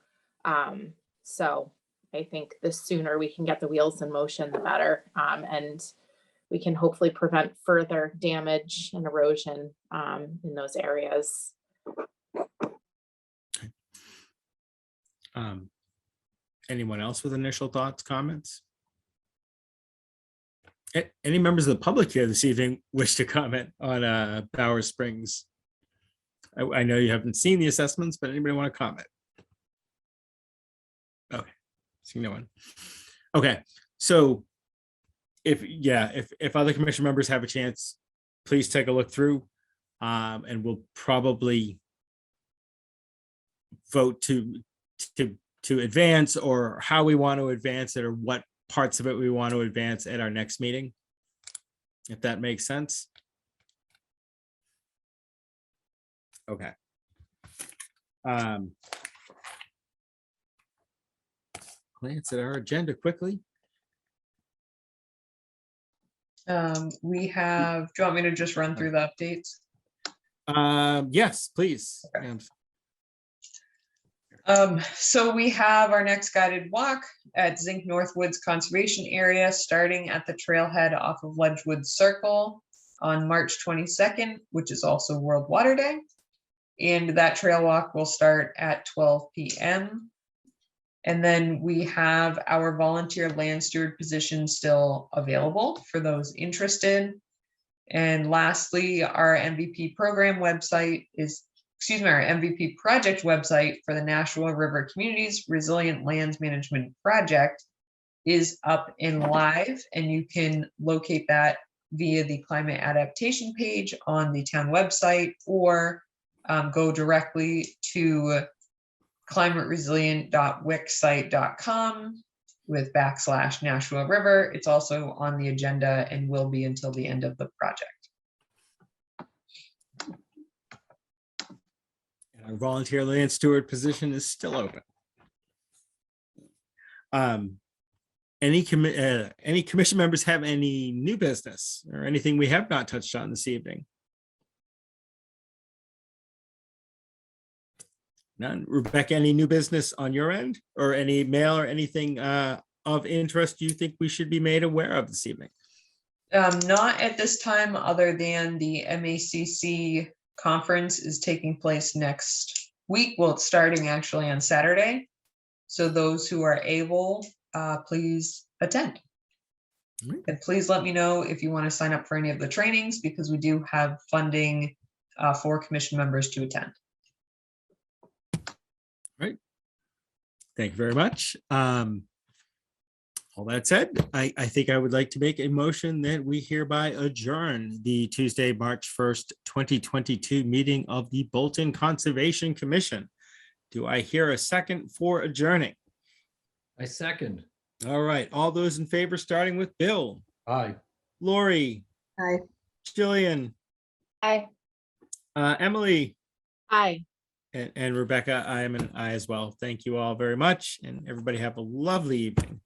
So I think the sooner we can get the wheels in motion, the better. And we can hopefully prevent further damage and erosion in those areas. Anyone else with initial thoughts, comments? Any members of the public here this evening wish to comment on Bowers Springs? I know you haven't seen the assessments, but anybody want to comment? Okay, see no one. Okay, so if other commission members have a chance, please take a look through, and we'll probably vote to advance, or how we want to advance it, or what parts of it we want to advance at our next meeting, if that makes sense. Okay. Glance at our agenda quickly. We have, do you want me to just run through the updates? Yes, please. Okay. So we have our next guided walk at Zinc Northwoods Conservation Area, starting at the trailhead off of Ledgewood Circle on March 22nd, which is also World Water Day. And that trail walk will start at 12 p.m. And then we have our volunteer land steward position still available for those interested. And lastly, our MVP program website is, our MVP project website for the Nashua River Communities Resilient Lands Management Project is up and live, and you can locate that via the climate adaptation page on the town website, or go directly to climateresilient.wixsite.com with /Nashua River. It's also on the agenda and will be until the end of the project. Our volunteer land steward position is still open. Any commission members have any new business or anything we have not touched on this evening? None. Rebecca, any new business on your end, or any mail or anything of interest you think we should be made aware of this evening? Not at this time, other than the MACC conference is taking place next week. Well, it's starting actually on Saturday. So those who are able, please attend. And please let me know if you want to sign up for any of the trainings, because we do have funding for commission members to attend. Right. Thank you very much. All that said, I think I would like to make a motion that we hereby adjourn the Tuesday, March 1st, 2022 meeting of the Bolton Conservation Commission. Do I hear a second for adjourning? I second. All right, all those in favor, starting with Bill. Aye. Lori. Aye. Jillian. Aye. Emily. Aye. And Rebecca, I am an aye as well. Thank you all very much, and everybody have a lovely evening.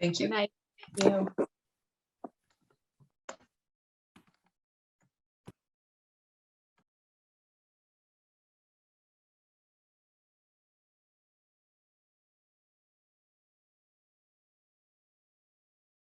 Thank you. Good night. Thank you.